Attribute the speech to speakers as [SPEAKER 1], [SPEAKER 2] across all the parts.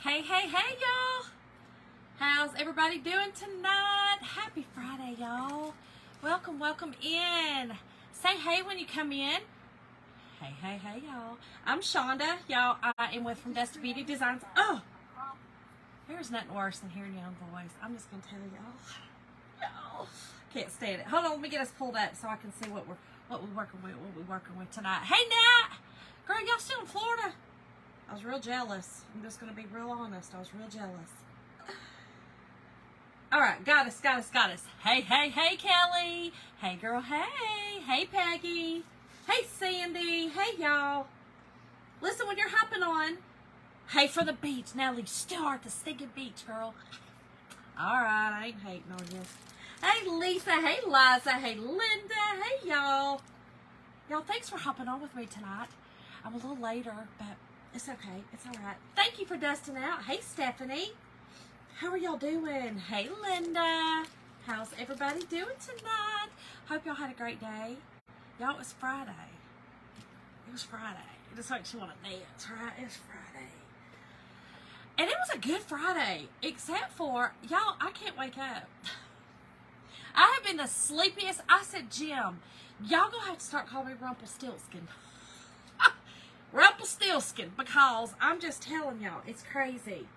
[SPEAKER 1] Hey, hey, hey, y'all. How's everybody doing tonight? Happy Friday, y'all. Welcome, welcome in. Say hey when you come in. Hey, hey, hey, y'all. I'm Shonda. Y'all, I am with From Dust to Beauty Designs. Oh, there's nothing worse than hearing your own voice. I'm just going to tell y'all. Can't stand it. Hold on, let me get us pulled up so I can see what we're working with tonight. Hey, Nat. Girl, y'all still in Florida? I was real jealous. I'm just going to be real honest. I was real jealous. All right, got us. Hey, hey, hey, Kelly. Hey, girl, hey. Hey, Peggy. Hey, Sandy. Hey, y'all. Listen, when you're hopping on, hey, for the beach. Nellie, start the stinking beach, girl. All right, I ain't hating on you. Hey, Lisa. Hey, Liza. Hey, Linda. Hey, y'all. Y'all, thanks for hopping on with me tonight. I'm a little later, but it's okay. It's all right. Thank you for dusting out. Hey, Stephanie. How are y'all doing? Hey, Linda. How's everybody doing tonight? Hope y'all had a great day. Y'all, it was Friday. It was Friday. It just makes you want to dance, right? It was Friday. And it was a good Friday, except for, y'all, I can't wake up. I have been the sleepiest. I said, Jim, y'all gonna have to start calling me Rumpelstiltskin. Rumpelstiltskin, because I'm just telling y'all, it's crazy.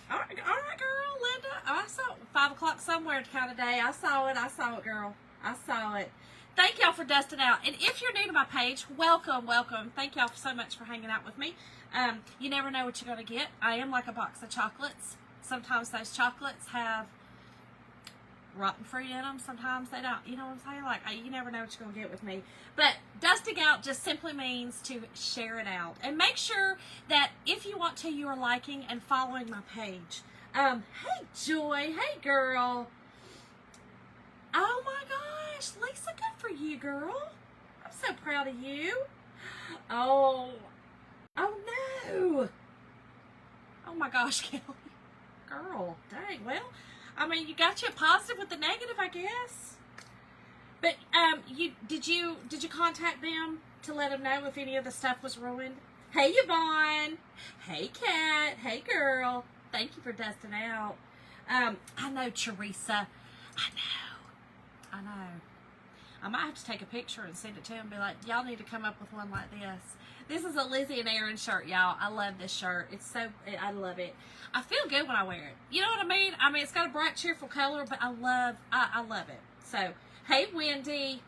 [SPEAKER 1] All right, girl, Linda. I saw it 5 o'clock somewhere kind of day. I saw it, girl. I saw it. Thank y'all for dusting out. And if you're new to my page, welcome. Thank y'all so much for hanging out with me. You never know what you're going to get. I am like a box of chocolates. Sometimes those chocolates have rotten fruit in them. Sometimes they don't. You know what I'm saying? Like, you never know what you're going to get with me. But dusting out just simply means to share it out. And make sure that if you want to, you are liking and following my page. Hey, Joy. Hey, girl. Oh, my gosh. Lisa, good for you, girl. I'm so proud of you. Oh, no. Oh, my gosh, Kelly. Girl, dang. Well, I mean, you got you a positive with the negative, I guess. But did you contact them to let them know if any of the stuff was ruined? Hey, Yvonne. Hey, Kat. Hey, girl. Thank you for dusting out. I know, Teresa. I know. I might have to take a picture and send it to them and be like, y'all need to come up with one like this. This is a Lizzie and Aaron shirt, y'all. I love this shirt. I love it. I feel good when I wear it. You know what I mean? I mean, it's got a bright, cheerful color, but I love it. So, hey, Wendy.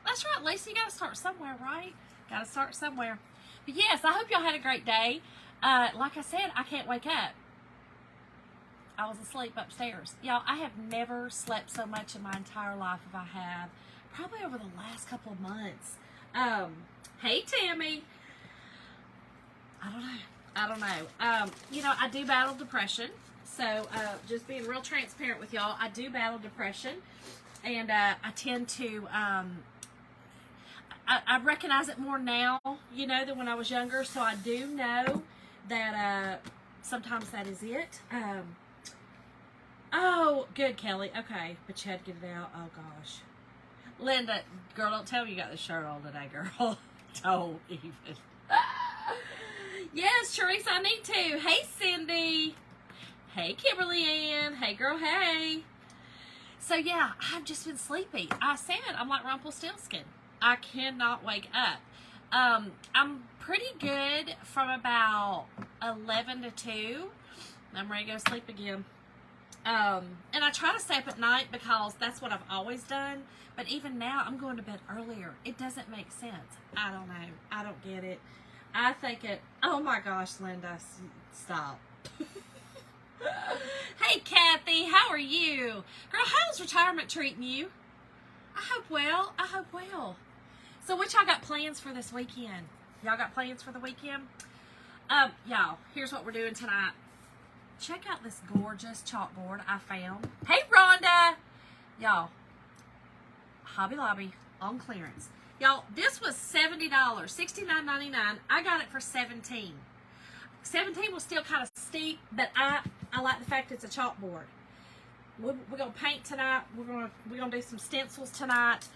[SPEAKER 1] That's right, Lisa. You got to start somewhere, right? Got to start somewhere. But yes, I hope y'all had a great day. Like I said, I can't wake up. I was asleep upstairs. Y'all, I have never slept so much in my entire life if I have. Probably over the last couple of months. Hey, Tammy. I don't know. You know, I do battle depression. So, just being real transparent with y'all, I do battle depression. And I tend to, I recognize it more now, you know, than when I was younger. So, I do know that sometimes that is it. Oh, good, Kelly. Okay, but you had to get it out. Oh, gosh. Linda, girl, don't tell me you got this shirt on today, girl. Don't even. Yes, Teresa, I need to. Hey, Cindy. Hey, Kimberly Ann. Hey, girl, hey. So, yeah, I've just been sleepy. I said I'm like Rumpelstiltskin. I cannot wake up. I'm pretty good from about 11 to 2. I'm ready to go sleep again. And I try to stay up at night because that's what I've always done. But even now, I'm going to bed earlier. It doesn't make sense. I don't know. I don't get it. I think it... Oh, my gosh, Linda. Stop. Hey, Kathy. How are you? Girl, how's retirement treating you? I hope well. So, what y'all got plans for this weekend? Y'all got plans for the weekend? Y'all, here's what we're doing tonight. Check out this gorgeous chalkboard I found. Hey, Rhonda! Y'all, Hobby Lobby on clearance. Y'all, this was $70, $69.99. I got it for $17. $17 was still kind of steep, but I like the fact it's a chalkboard. We're gonna paint tonight. We're gonna do some stencils tonight.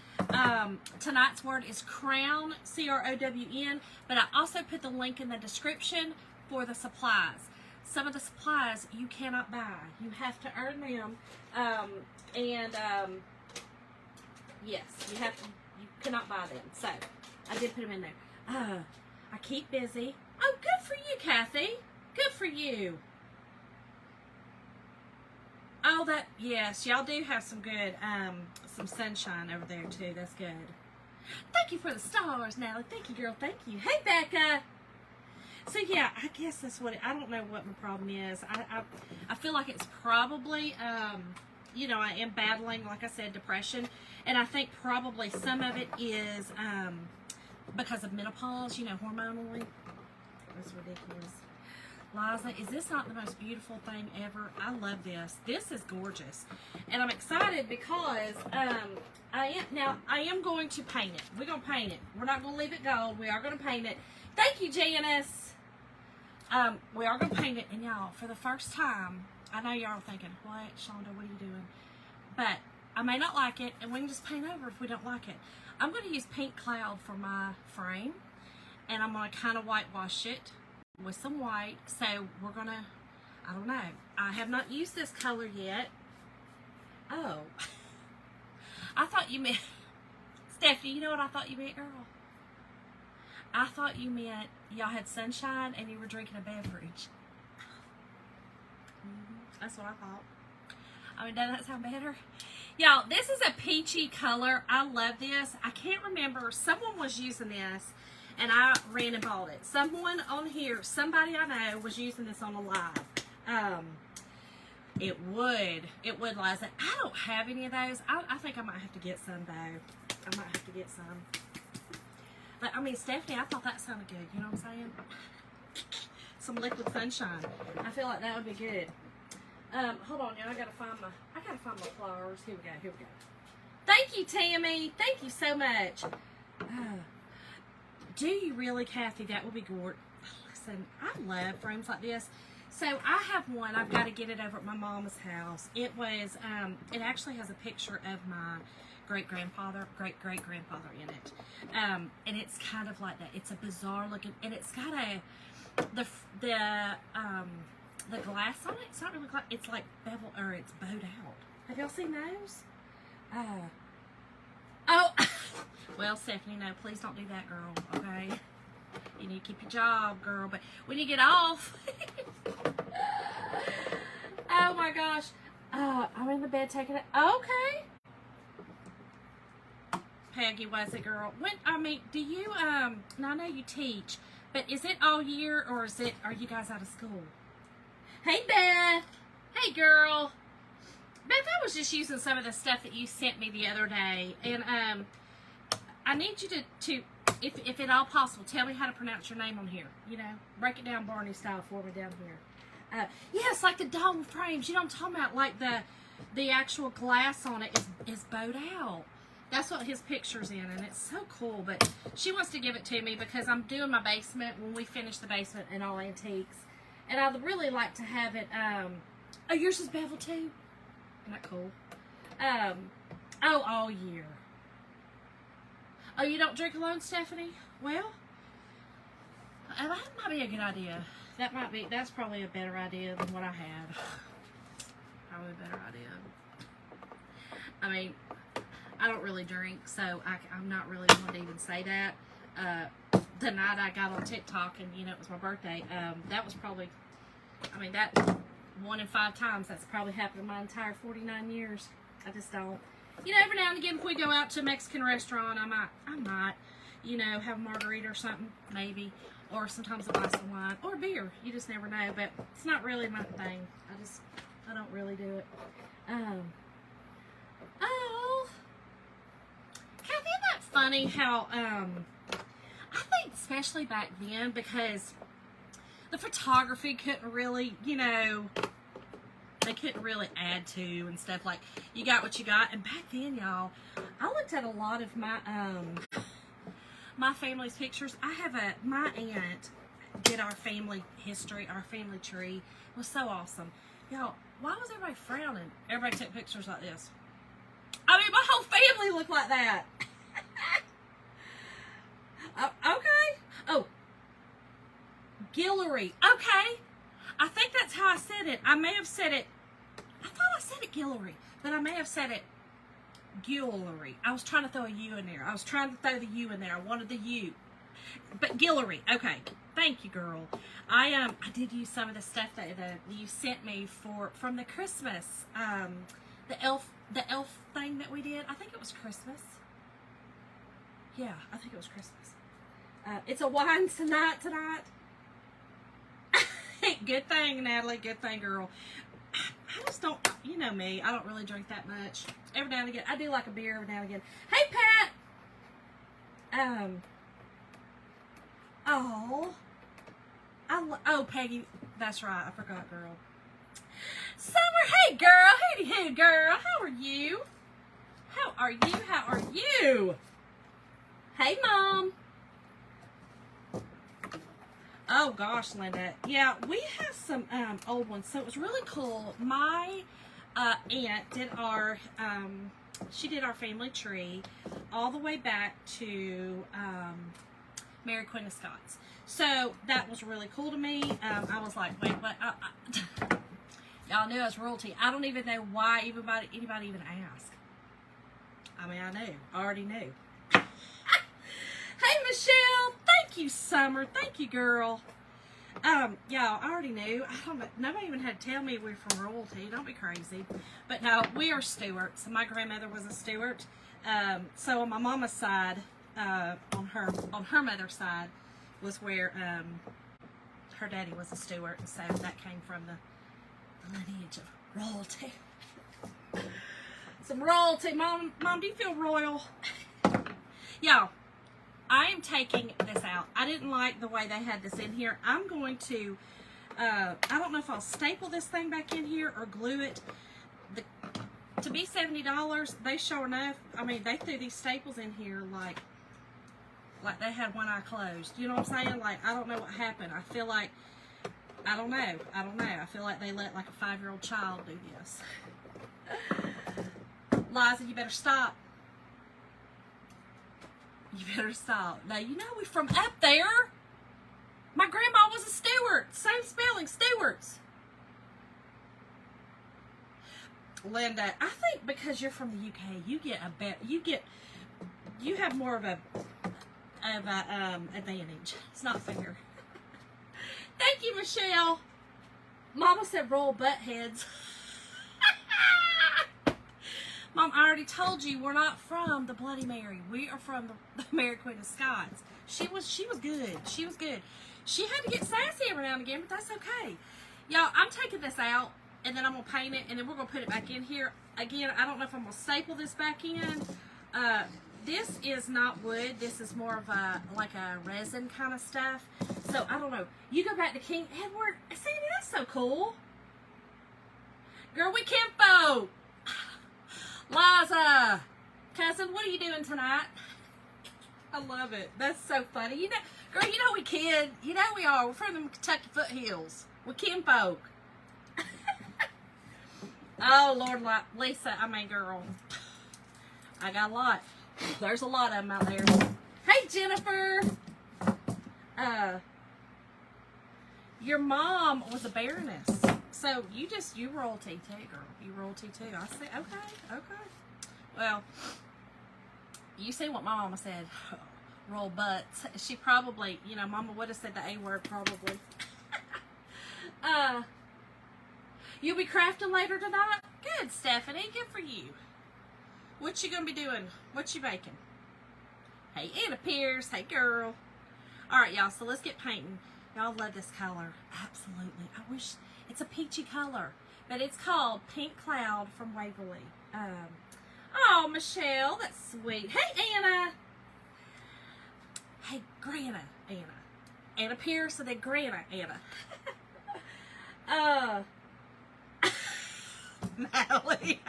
[SPEAKER 1] Tonight's word is crown, CROWN. But I also put the link in the description for the supplies. some of the supplies you cannot buy. You have to earn them. Yes, you cannot buy them. So, I did put them in there. I keep busy. Oh, good for you, Kathy. Good for you. Oh, yes, y'all do have some good, some sunshine over there, too. That's good. Thank you for the stars, Natalie. Thank you, girl. Thank you. Hey, Becca. So, yeah, I guess that's what, I don't know what my problem is. I feel like it's probably, you know, I am battling, like I said, depression. And I think probably some of it is because of menopause, you know, hormonally. That's ridiculous. Liza, is this not the most beautiful thing ever? I love this. This is gorgeous. And I'm excited because I am going to paint it. We're going to paint it. We're not going to leave it gold. We are going to paint it. Thank you, Janice. We are going to paint it. And y'all, for the first time, I know y'all are thinking, what, Shonda, what are you doing? But I may not like it, and we can just paint over if we don't like it. I'm going to use Pink Cloud for my frame. And I'm going to kind of whitewash it with some white. So we're going to, I don't know. I have not used this color yet. Oh. I thought you meant, Stephanie, you know what I thought you meant, girl? I thought you meant y'all had sunshine and you were drinking a beverage. That's what I thought. I mean, doesn't that sound better? Y'all, this is a peachy color. I love this. I can't remember. Someone was using this, and I ran and bought it. Someone on here, somebody I know, was using this on a live. It would, Liza. I don't have any of those. I think I might have to get some, though. I might have to get some. But, I mean, Stephanie, I thought that sounded good. You know what I'm saying? Some liquid sunshine. I feel like that would be good. Hold on, y'all. I gotta find my flowers. Here we go. Thank you, Tammy. Thank you so much. Do you really, Kathy? That would be gorgeous. Listen, I love frames like this. So I have one. I've got to get it over at my mama's house. It was, it actually has a picture of my great-grandfather in it. And it's kind of like that. It's a bizarre looking, and it's got the glass on it. It's not really glass. It's like bevel, or it's bowed out. Have y'all seen those? Oh, well, Stephanie, no, please don't do that, girl, okay? You need to keep your job, girl, but when you get off, oh my gosh, I'm in the bed taking it, okay. Peggy, was it, girl? When, I mean, do you, now I know you teach, but is it all year, or are you guys out of school? Hey, Beth. Hey, girl. Beth, I was just using some of the stuff that you sent me the other day, and I need you to if at all possible, tell me how to pronounce your name on here. You know, break it down Barney style for me down here. Yes, like the dome frames. You know what I'm talking about? Like the actual glass on it is bowed out. That's what his picture's in, and it's so cool. But she wants to give it to me because I'm doing my basement when we finish the basement and all antiques. And I'd really like to have it, oh, yours is bevel too? Isn't that cool? Oh, all year. Oh, you don't drink alone, Stephanie? Well, that might be a good idea. That's probably a better idea than what I had. Probably a better idea. I mean, I don't really drink, so I'm not really going to even say that. The night I got on TikTok and, you know, it was my birthday, that was probably, I mean, that 1 in 5 times that's probably happened in my entire 49 years. I just don't. You know, every now and again, if we go out to a Mexican restaurant, I might, you know, have a margarita or something, maybe. Or sometimes a glass of wine. Or beer. You just never know. But it's not really my thing. I don't really do it. Oh. Kathy, isn't that funny how, I think especially back then, because the photography couldn't really, you know, they couldn't really add to and stuff. Like, you got what you got. And back then, y'all, I looked at a lot of my my family's pictures. My aunt did our family history, our family tree. It was so awesome. Y'all, why was everybody frowning? Everybody took pictures like this. I mean, my whole family looked like that. Okay. Oh, Guillory. Okay. I think that's how I said it. I may have said it, I thought I said it Guillory, but I may have said it Guillory. I was trying to throw a U in there. I was trying to throw the U in there. I wanted the U. But Guillory, okay. Thank you, girl. I did use some of the stuff that you sent me from the Christmas, the elf thing that we did. I think it was Christmas. Yeah, I think it was Christmas. It's a wine tonight. Good thing, Natalie. Good thing, girl. I just don't, you know me, I don't really drink that much. Every now and again, I do like a beer every now and again. Hey, Pat! Oh, Peggy, that's right, I forgot, girl. Summer, hey, girl, hey, girl, how are you? How are you? Hey, Mom. Oh gosh, Linda. Yeah, we have some old ones. So it was really cool. My aunt did our she did our family tree all the way back to Mary Queen of Scots. So that was really cool to me. I was like, wait, what? Y'all knew I was royalty. I don't even know why anybody even asked. I mean, I knew. I already knew. Hey, Michelle. Thank you, Summer. Thank you, girl. Y'all, I already knew. I don't know. Nobody even had to tell me we're from royalty. Don't be crazy. But no, we are Stewarts. My grandmother was a Stewart. So on my mama's side, on her mother's side, was where her daddy was a Stewart. So that came from the lineage of royalty. Some royalty. Mom, do you feel royal? Y'all, I am taking this out. I didn't like the way they had this in here. I'm going to, I don't know if I'll staple this thing back in here or glue it. To be $70, they sure enough, I mean, they threw these staples in here like they had one eye closed. You know what I'm saying? Like, I don't know what happened. I feel like, I don't know. I feel like they let like a 5-year-old child do this. Liza, you better stop. You better stop. Now, you know we from up there. My grandma was a Stewart. Same spelling, Stewarts. Linda, I think because you're from the UK, you have more of a advantage. It's not fair. Thank you, Michelle. Mama said roll butt heads. Mom, I already told you we're not from the Bloody Mary. We are from the Mary Queen of Scots. She was good. She was good. She had to get sassy every now and again, but that's okay. Y'all, I'm taking this out, and then I'm going to paint it, and then we're going to put it back in here. Again, I don't know if I'm going to staple this back in. This is not wood. This is more of like a resin kind of stuff. So, I don't know. You go back to King Edward. Sandy, that's so cool. Girl, we kinfolk. Liza, cousin, what are you doing tonight? I love it. That's so funny. You know, girl, you know we kid. You know we are. We're from the Kentucky foothills. We're kinfolk. Oh, Lord, Lisa, I mean, girl. I got a lot. There's a lot of them out there. Hey, Jennifer. Your mom was a baroness. So you royalty too, girl. You royalty too. I say, okay. Well, you see what my mama said. Roll butts. She probably, you know, mama would have said the A word probably. You'll be crafting later tonight? Good, Stephanie. Good for you. What you gonna be doing? What you baking? Hey, Anna Pierce. Hey, girl. All right, y'all. So let's get painting. Y'all love this color. Absolutely. I wish it's a peachy color, but it's called Pink Cloud from Waverly. Oh, Michelle, that's sweet. Hey, Anna. Hey, Grana Anna. Anna Pierce and then Grana Anna. Natalie.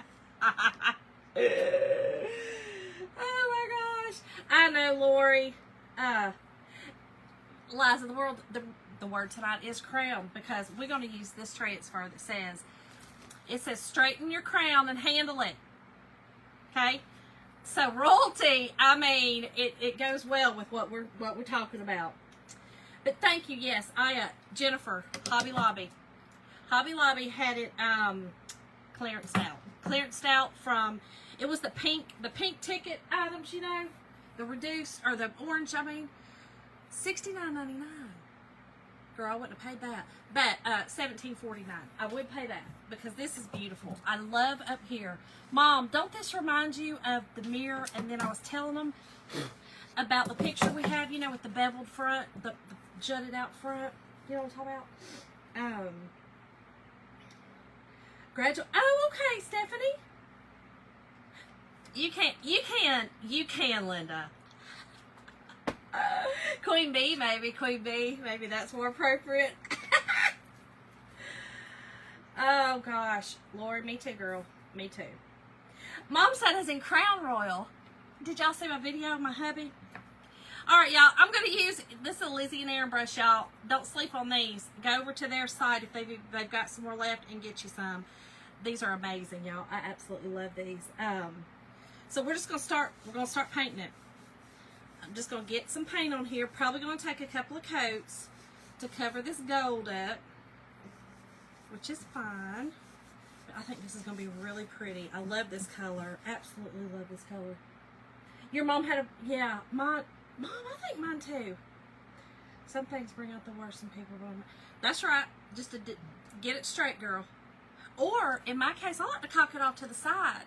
[SPEAKER 1] Oh my gosh. I know, Lori. Liza, the word tonight is crown, because we're going to use this transfer that says straighten your crown and handle it. Okay? So royalty, I mean, it goes well with what we're talking about. But thank you, yes, Jennifer, Hobby Lobby. Hobby Lobby had it clearance out. Clearance out from, it was the pink ticket items, you know, the reduced, or the orange, I mean, $69.99. Girl, I wouldn't have paid that. But $17.49. I would pay that because this is beautiful. I love up here. Mom, don't this remind you of the mirror? And then I was telling them about the picture we have, you know, with the beveled front, the jutted out front. You know what I'm talking about? Gradual. Oh, okay, Stephanie. You can, Linda. Queen Bee, maybe. Queen Bee. Maybe that's more appropriate. Oh, gosh. Lord, me too, girl. Me too. Mom said it's in Crown Royal. Did y'all see my video of my hubby? All right, y'all. I'm going to use, this is a Lizzie and Aaron brush, y'all. Don't sleep on these. Go over to their site if they've got some more left and get you some. These are amazing, y'all. I absolutely love these. So we're just going to start, painting it. I'm just going to get some paint on here. Probably going to take a couple of coats to cover this gold up, which is fine. But I think this is going to be really pretty. I love this color. Absolutely love this color. Your mom had a, yeah, Mom, I think mine too. Some things bring out the worst in people. That's right. Just to get it straight, girl. Or, in my case, I like to cock it off to the side.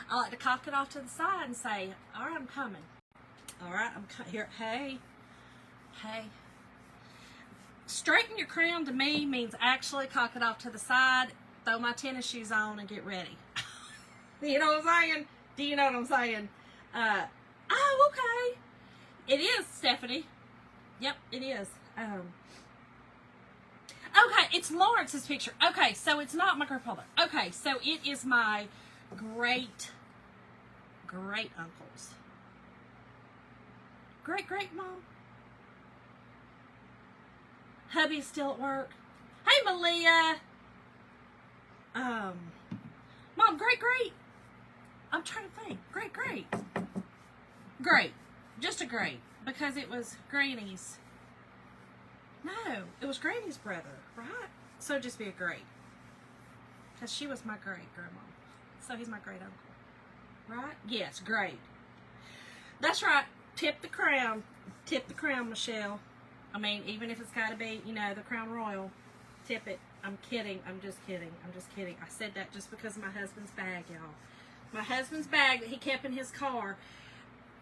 [SPEAKER 1] I like to cock it off to the side and say, all right, I'm coming. All right, I'm here. Hey. Straighten your crown to me means actually cock it off to the side, throw my tennis shoes on, and get ready. You know what I'm saying? Do you know what I'm saying? Oh, okay. It is, Stephanie. Yep, it is. Okay, it's Lawrence's picture. Okay, so it's not my grandfather. Okay, so it is my great uncle's. Great mom. Hubby's still at work. Hey, Malia. Mom, great. I'm trying to think. Great. Just a great. Because it was Granny's. No, it was Granny's brother, right? So just be a great. Because she was my great grandma. So he's my great uncle. Right? Yes, great. That's right. Tip the crown, Michelle. I mean, even if it's got to be, you know, the Crown Royal, tip it. I'm kidding. I'm just kidding. I said that just because of my husband's bag, y'all. My husband's bag that he kept in his car.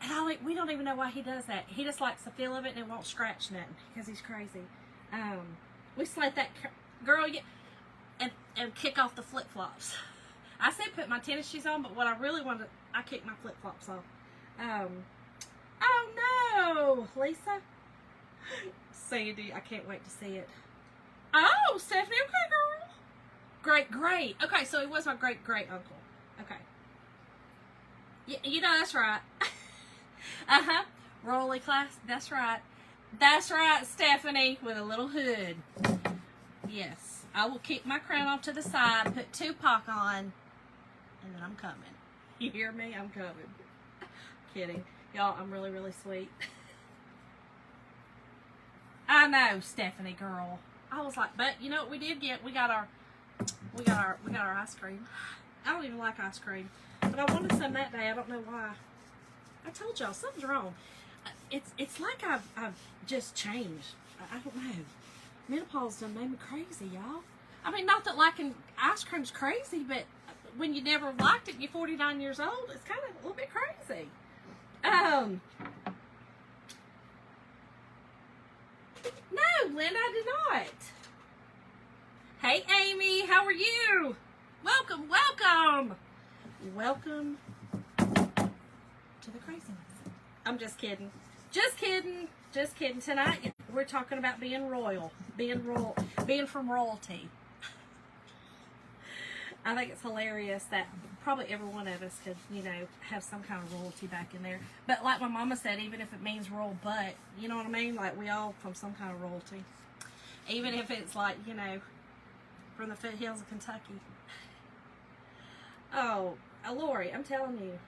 [SPEAKER 1] And we don't even know why he does that. He just likes the feel of it and it won't scratch nothing because he's crazy. We just let that girl get and kick off the flip-flops. I said put my tennis shoes on, but what I really wanted, I kicked my flip-flops off. Oh no, Lisa. Sandy, I can't wait to see it. Oh, Stephanie, okay, girl. Great. Okay, so he was my great uncle. Okay. You know, that's right. Rolly class. That's right, Stephanie, with a little hood. Yes, I will kick my crown off to the side, put Tupac on, and then I'm coming. You hear me? I'm coming. Kidding. Y'all, I'm really sweet. I know, Stephanie girl. I was like, but you know what we did get? We got our ice cream. I don't even like ice cream, but I wanted some that day. I don't know why. I told y'all something's wrong. It's like I've just changed. I don't know. Menopause done made me crazy, y'all. I mean, not that liking ice cream's crazy, but when you never liked it, and you're 49 years old, it's kind of a little bit crazy. No, Linda, I did not. Hey, Amy, how are you? Welcome to the craziness. I'm just kidding. Just kidding. Tonight, we're talking about being royal, being from royalty. I think it's hilarious that probably every one of us could, you know, have some kind of royalty back in there. But like my mama said, even if it means royal butt, you know what I mean? Like, we all from some kind of royalty. Even if it's like, you know, from the foothills of Kentucky. Oh, Lori, I'm telling you.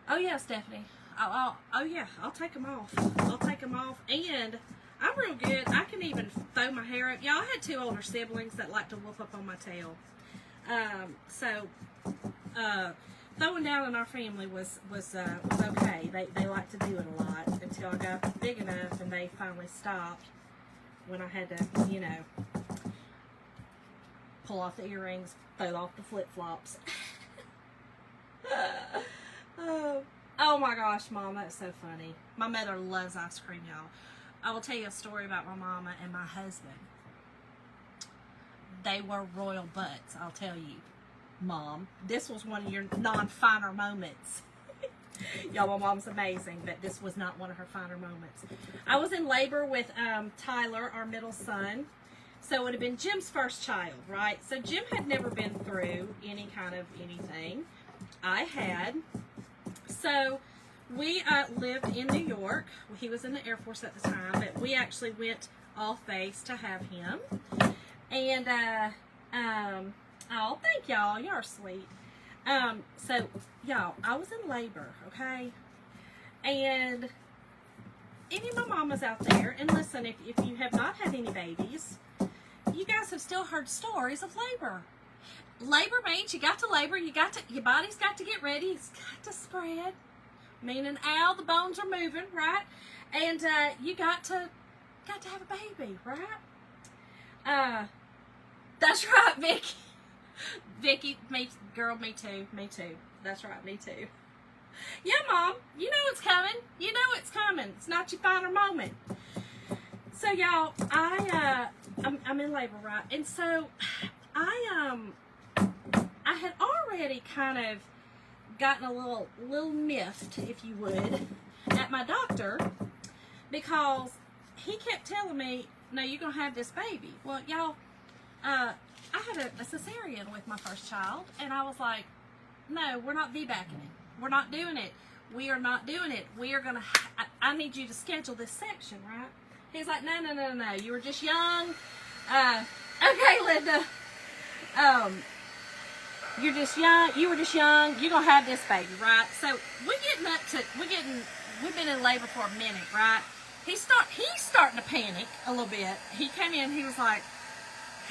[SPEAKER 1] Oh yeah, Stephanie. Oh yeah, I'll take them off. And I'm real good. I can even throw my hair up. Y'all, I had 2 older siblings that like to whoop up on my tail. Throwing down in our family was okay. They liked to do it a lot until I got big enough and they finally stopped when I had to, you know, pull off the earrings, throw off the flip-flops. Oh my gosh, Mom, that's so funny. My mother loves ice cream, y'all. I will tell you a story about my mama and my husband. They were royal butts, I'll tell you, Mom. This was one of your non-finer moments. Y'all, my mom's amazing, but this was not one of her finer moments. I was in labor with Tyler, our middle son. So it would have been Jim's first child, right? So Jim had never been through any kind of anything. I had. So we lived in New York. He was in the Air Force at the time, but we actually went off base to have him. And, oh, thank y'all. Y'all are sweet. So, y'all, I was in labor, okay? And any of my mamas out there, and listen, if you have not had any babies, you guys have still heard stories of labor. Labor means you got to labor, your body's got to get ready, it's got to spread, meaning ow, the bones are moving, right? And you got to have a baby, right? That's right, Vicky. Vicky, me too. That's right, me too. Yeah, Mom, you know it's coming. You know it's coming. It's not your final moment. So, y'all, I'm in labor, right? And so, I had already kind of gotten a little miffed, if you would, at my doctor because he kept telling me, no, you're going to have this baby. Well, y'all, I had a cesarean with my first child, and I was like, no, we're not VBACing it. We're not doing it. We are not doing it. We are going to, I need you to schedule this section, right? He's like, no. You were just young. Okay, Linda. You're just young. You were just young. You're going to have this baby, right? So we've been in labor for a minute, right? He's starting to panic a little bit. He came in, he was like,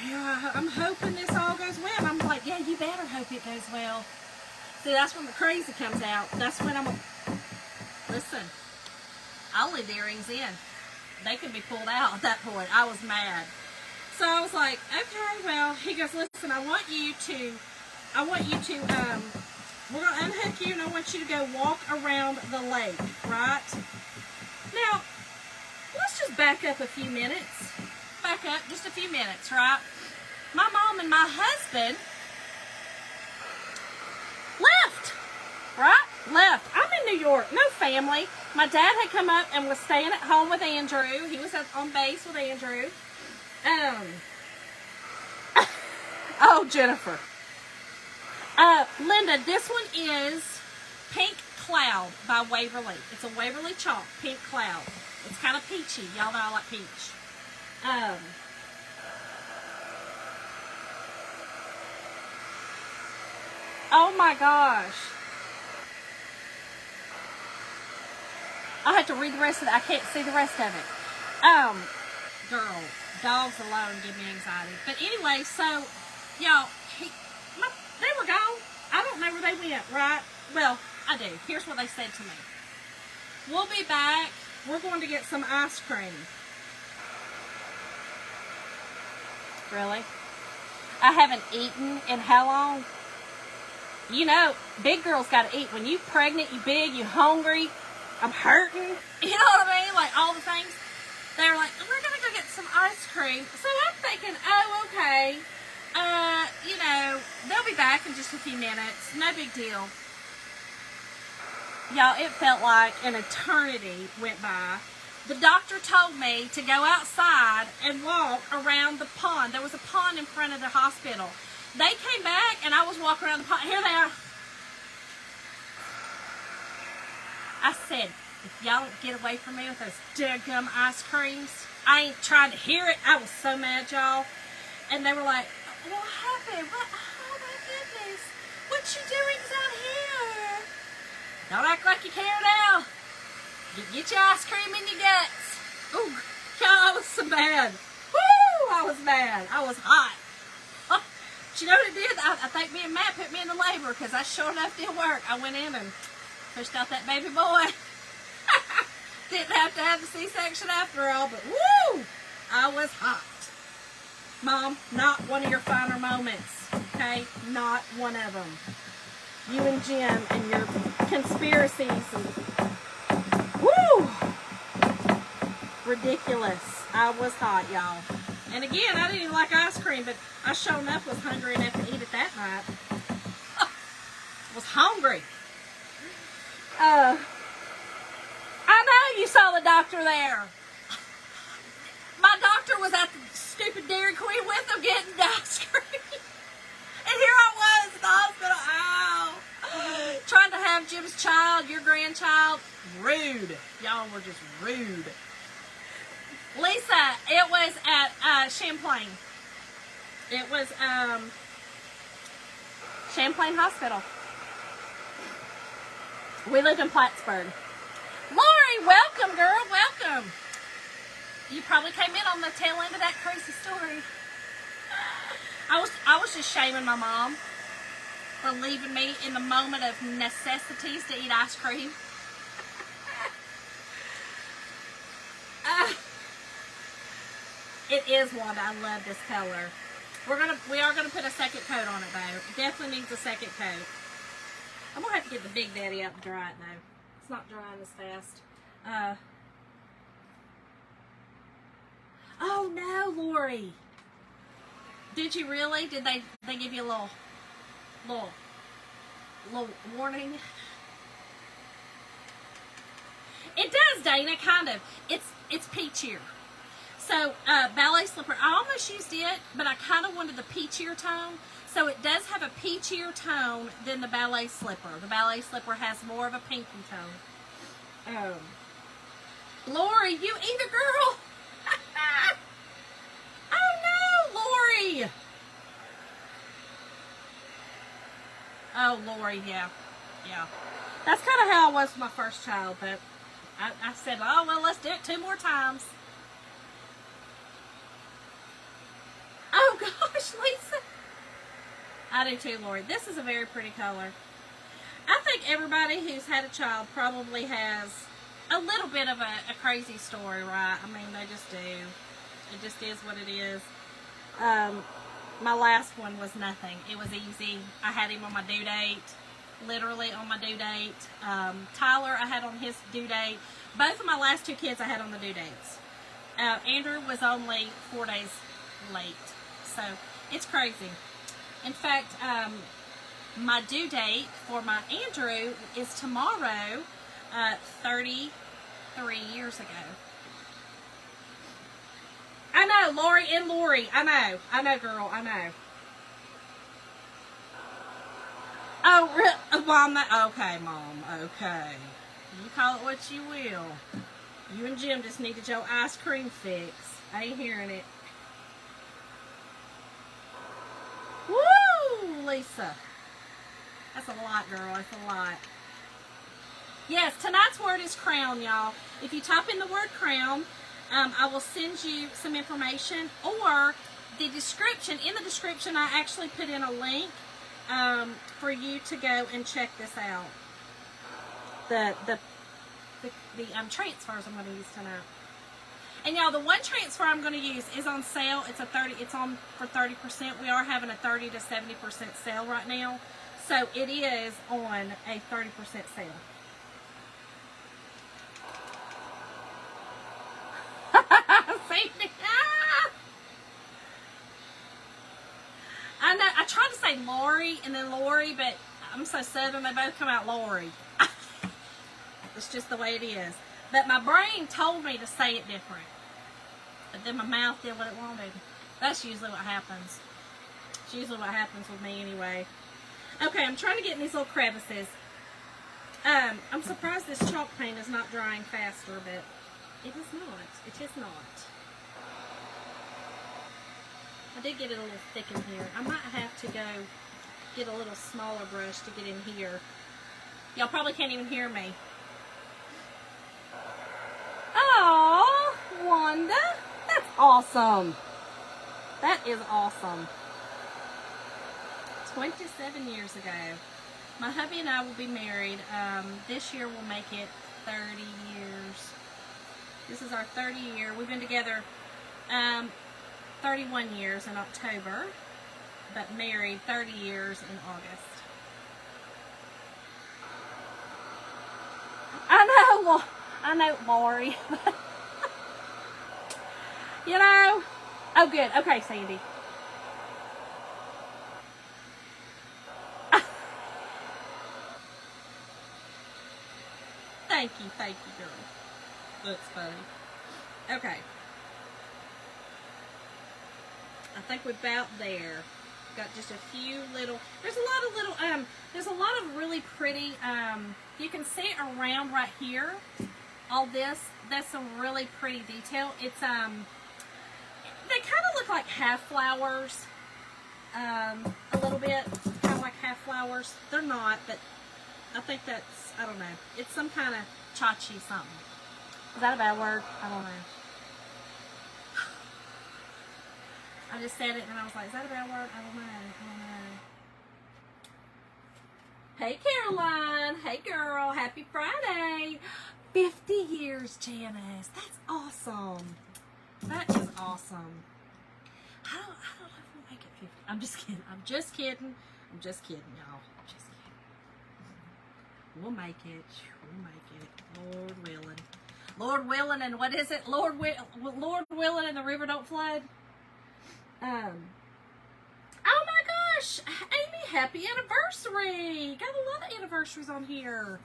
[SPEAKER 1] yeah, I'm hoping this all goes well. And I'm like, yeah, you better hope it goes well. See, that's when the crazy comes out. That's when listen, I'll leave the earrings in. They can be pulled out at that point. I was mad. So I was like, okay, well, he goes, listen, I want you to, we're going to unhook you and I want you to go walk around the lake, right? Now, let's just back up a few minutes. Back up just a few minutes, right? My mom and my husband left, right? Left. I'm in New York, no family. My dad had come up and was staying at home with Andrew. He was on base with Andrew. Oh, Jennifer. Linda, this one is Pink Cloud by Waverly. It's a Waverly chalk, Pink Cloud. It's kind of peachy. Y'all know I like peach. Oh my gosh. I have to read the rest of it. I can't see the rest of it. Girl, dogs alone give me anxiety. But anyway, so, y'all, they were gone. I don't know where they went, right? Well, I do. Here's what they said to me. We'll be back. We're going to get some ice cream. Really? I haven't eaten in how long? You know, big girls got to eat. When you pregnant, you big, you hungry, I'm hurting. You know what I mean? Like all the things. They were like, we're going to go get some ice cream. So I'm thinking, oh, okay. You know, they'll be back in just a few minutes. No big deal. Y'all, it felt like an eternity went by. The doctor told me to go outside and walk around the pond. There was a pond in front of the hospital. They came back and I was walking around the pond. Here they are. I said, if y'all don't get away from me with those daggum ice creams, I ain't trying to hear it. I was so mad, y'all. And they were like, what happened? Oh my goodness. What you doing out here? Don't act like you care now. Get your ice cream in your guts. Ooh, God. God, I was hot. Oh, but you know what it did? I think me and Matt put me in the labor because I sure enough did work. I went in and pushed out that baby boy. Didn't have to have the C-section after all, but woo! I was hot. Mom, not one of your finer moments, okay? Not one of them. You and Jim and your conspiracies and woo! Ridiculous. I was hot, y'all. And again, I didn't even like ice cream, but I sure enough was hungry enough to eat it that night. I was hungry. I know you saw the doctor there. My doctor was at the stupid Dairy Queen with him getting ice cream. And here I was in the hospital. Ow. Trying to have Jim's child, your grandchild. Rude. Y'all were just rude. Lisa, it was at Champlain. It was Champlain Hospital. We lived in Plattsburgh. Lori, welcome, girl, welcome. You probably came in on the tail end of that crazy story. I was just shaming my mom for leaving me in the moment of necessities to eat ice cream. It is Wanda. I love this color. We are gonna put a second coat on it though. It definitely needs a second coat. I'm gonna have to get the Big Daddy out and dry it now. It's not drying as fast. Oh no, Lori. Did you really? Did they give you a little warning? It does, Dana, kind of. It's peachier. So, ballet slipper, I almost used it, but I kind of wanted the peachier tone. So it does have a peachier tone than the ballet slipper. The ballet slipper has more of a pinky tone. Lori, you eat a girl. Oh no, Lori. Oh, Lori, yeah. That's kind of how I was with my first child, but I said, oh, well, let's do it 2 more times. Oh gosh, Lisa. I do too, Lori. This is a very pretty color. I think everybody who's had a child probably has a little bit of a crazy story, right? I mean, they just do. It just is what it is. My last one was nothing. It was easy. I had him on my due date. Literally on my due date. Tyler, I had on his due date. Both of my last 2 kids I had on the due dates. Andrew was only 4 days late. So, it's crazy. In fact, my due date for my Andrew is tomorrow, 33 years ago. I know, Lori and Lori. I know, girl. I know. Oh, Mom. Okay, Mom. Okay. You call it what you will. You and Jim just needed your ice cream fix. I ain't hearing it. Woo, Lisa. That's a lot, girl. That's a lot. Yes, tonight's word is crown, y'all. If you type in the word crown, I will send you some information, or the description. In the description, I actually put in a link for you to go and check this out. The transfers I'm going to use tonight. And y'all, the one transfer I'm going to use is on sale. It's on for 30%. We are having a 30 to 70% sale right now. So it is on a 30% sale. I know, I tried to say Lori and then Lori, but I'm so southern they both come out Lori. It's just the way it is. But my brain told me to say it different. But then my mouth did what it wanted. That's usually what happens. It's usually what happens with me anyway. Okay, I'm trying to get in these little crevices. I'm surprised this chalk paint is not drying faster, but it is not. It is not. I did get it a little thick in here. I might have to go get a little smaller brush to get in here. Y'all probably can't even hear me. Oh, Wanda. That's awesome. That is awesome. 27 years ago. My hubby and I will be married. This year we'll make it 30 years. This is our 30 year. We've been together 31 years in October, but married 30 years in August. I know, Lori. You know, oh good. Okay, Sandy. Thank you, girl. That's funny. Okay. I think we're about there. Got just a few little, there's a lot of really pretty, you can see around right here, all this, that's some really pretty detail. It's, they kind of look like half flowers, a little bit, kind of like half flowers. They're not, but I think that's, I don't know. It's some kind of chachi something. Is that a bad word? I don't know. I just said it and I was like, is that a bad word? I don't know. Hey, Caroline. Hey, girl. Happy Friday. 50 years, Janice. That's awesome. That is awesome. I don't know if we'll make it 50. I'm just kidding. I'm just kidding, y'all. Just kidding. We'll make it. Lord willing. Lord willing, and what is it? Lord willing, and the river don't flood. Oh my gosh, Amy, happy anniversary! Got a lot of anniversaries on here.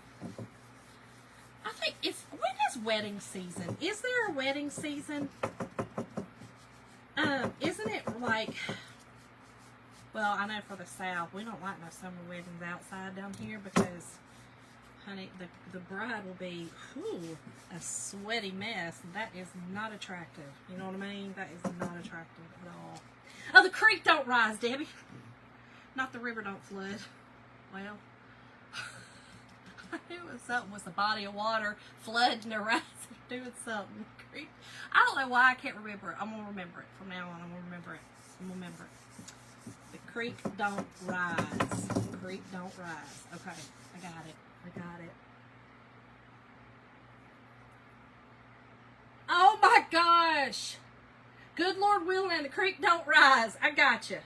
[SPEAKER 1] I think when is wedding season? Is there a wedding season? Isn't it like, well, I know for the South, we don't like no summer weddings outside down here because, honey, the bride will be, a sweaty mess. That is not attractive. You know what I mean? That is not attractive at all. Oh, the creek don't rise, Debbie. Not the river don't flood. Well, I knew it was something with the body of water flooding or rising, doing something. Creek. I don't know why I can't remember it. I'm going to remember it. From now on, I'm going to remember it. The creek don't rise. The creek don't rise. Okay, I got it. Oh my gosh! Good Lord willing, and the creek don't rise. I got you.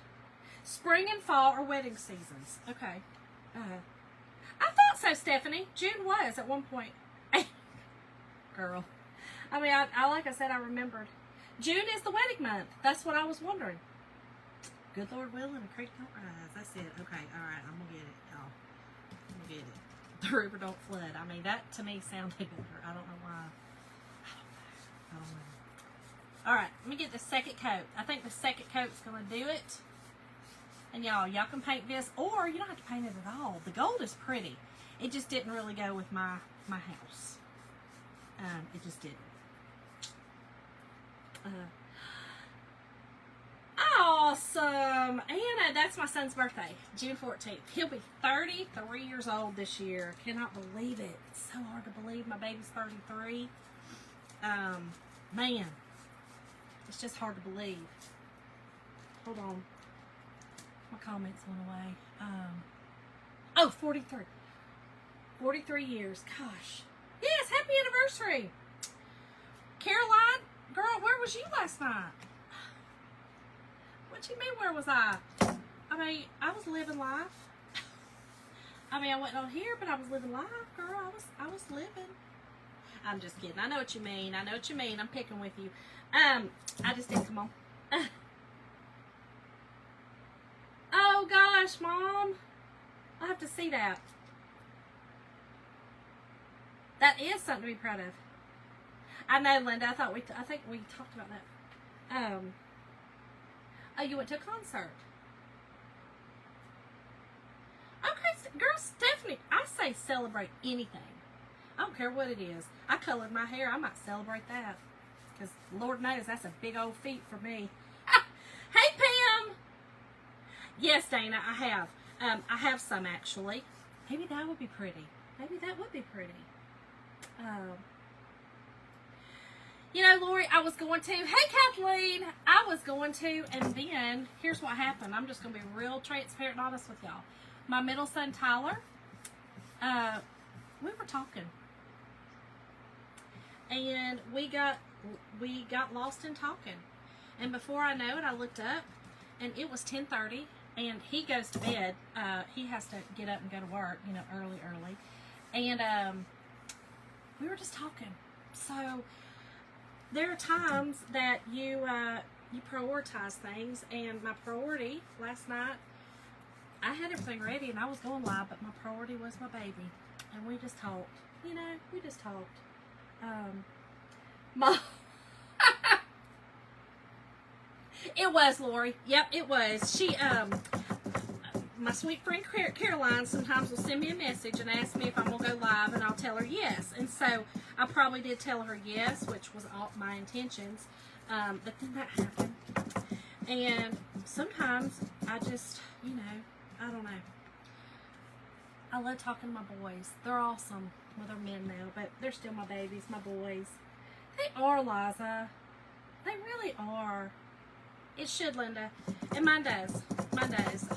[SPEAKER 1] Spring and fall are wedding seasons. Okay. I thought so, Stephanie. June was at one point. Girl. I mean, I like I said, I remembered. June is the wedding month. That's what I was wondering. Good Lord willing, the creek don't rise. That's it. Okay. All right. I'm going to get it, y'all. I'm going to get it. The river don't flood. I mean, that to me sounded better. I don't know why. I don't know. All right, let me get the second coat. I think the second coat's going to do it. And y'all can paint this, or you don't have to paint it at all. The gold is pretty. It just didn't really go with my house. It just didn't. Awesome. Anna, that's my son's birthday, June 14th. He'll be 33 years old this year. Cannot believe it. It's so hard to believe my baby's 33. Man. It's just hard to believe. Hold on. My comments went away. 43. 43 years. Gosh. Yes, happy anniversary. Caroline, girl, where was you last night? What you mean, where was I? I mean, I was living life. I mean, I wasn't on here, but I was living life, girl. I was living. I'm just kidding. I know what you mean. I'm picking with you. I just didn't come on. Oh gosh, Mom. I'll have to see that. That is something to be proud of. I know, Linda. I think we talked about that. Oh, you went to a concert. Okay, girl, Stephanie. I say celebrate anything. I don't care what it is. I colored my hair. I might celebrate that. Because Lord knows that's a big old feat for me. Hey, Pam. Yes, Dana, I have. I have some, actually. Maybe that would be pretty. You know, Lori, I was going to. Hey, Kathleen. I was going to, and then here's what happened. I'm just going to be real transparent and honest with y'all. My middle son, Tyler, we were talking. And we got lost in talking. And before I know it, I looked up, and it was 10:30, and he goes to bed. He has to get up and go to work, you know, early. And we were just talking. So there are times that you prioritize things, and my priority last night, I had everything ready, and I was going live, but my priority was my baby. And we just talked. You know, we just talked. It was, Lori. Yep, it was. She, my sweet friend Caroline sometimes will send me a message and ask me if I'm going to go live, and I'll tell her yes. And so I probably did tell her yes, which was all my intentions. But then that happened. And sometimes I just, you know, I don't know. I love talking to my boys. They're awesome. Well, they're men now, but they're still my babies, my boys. They are, Liza. They really are. It should, Linda. And mine does. Mine does.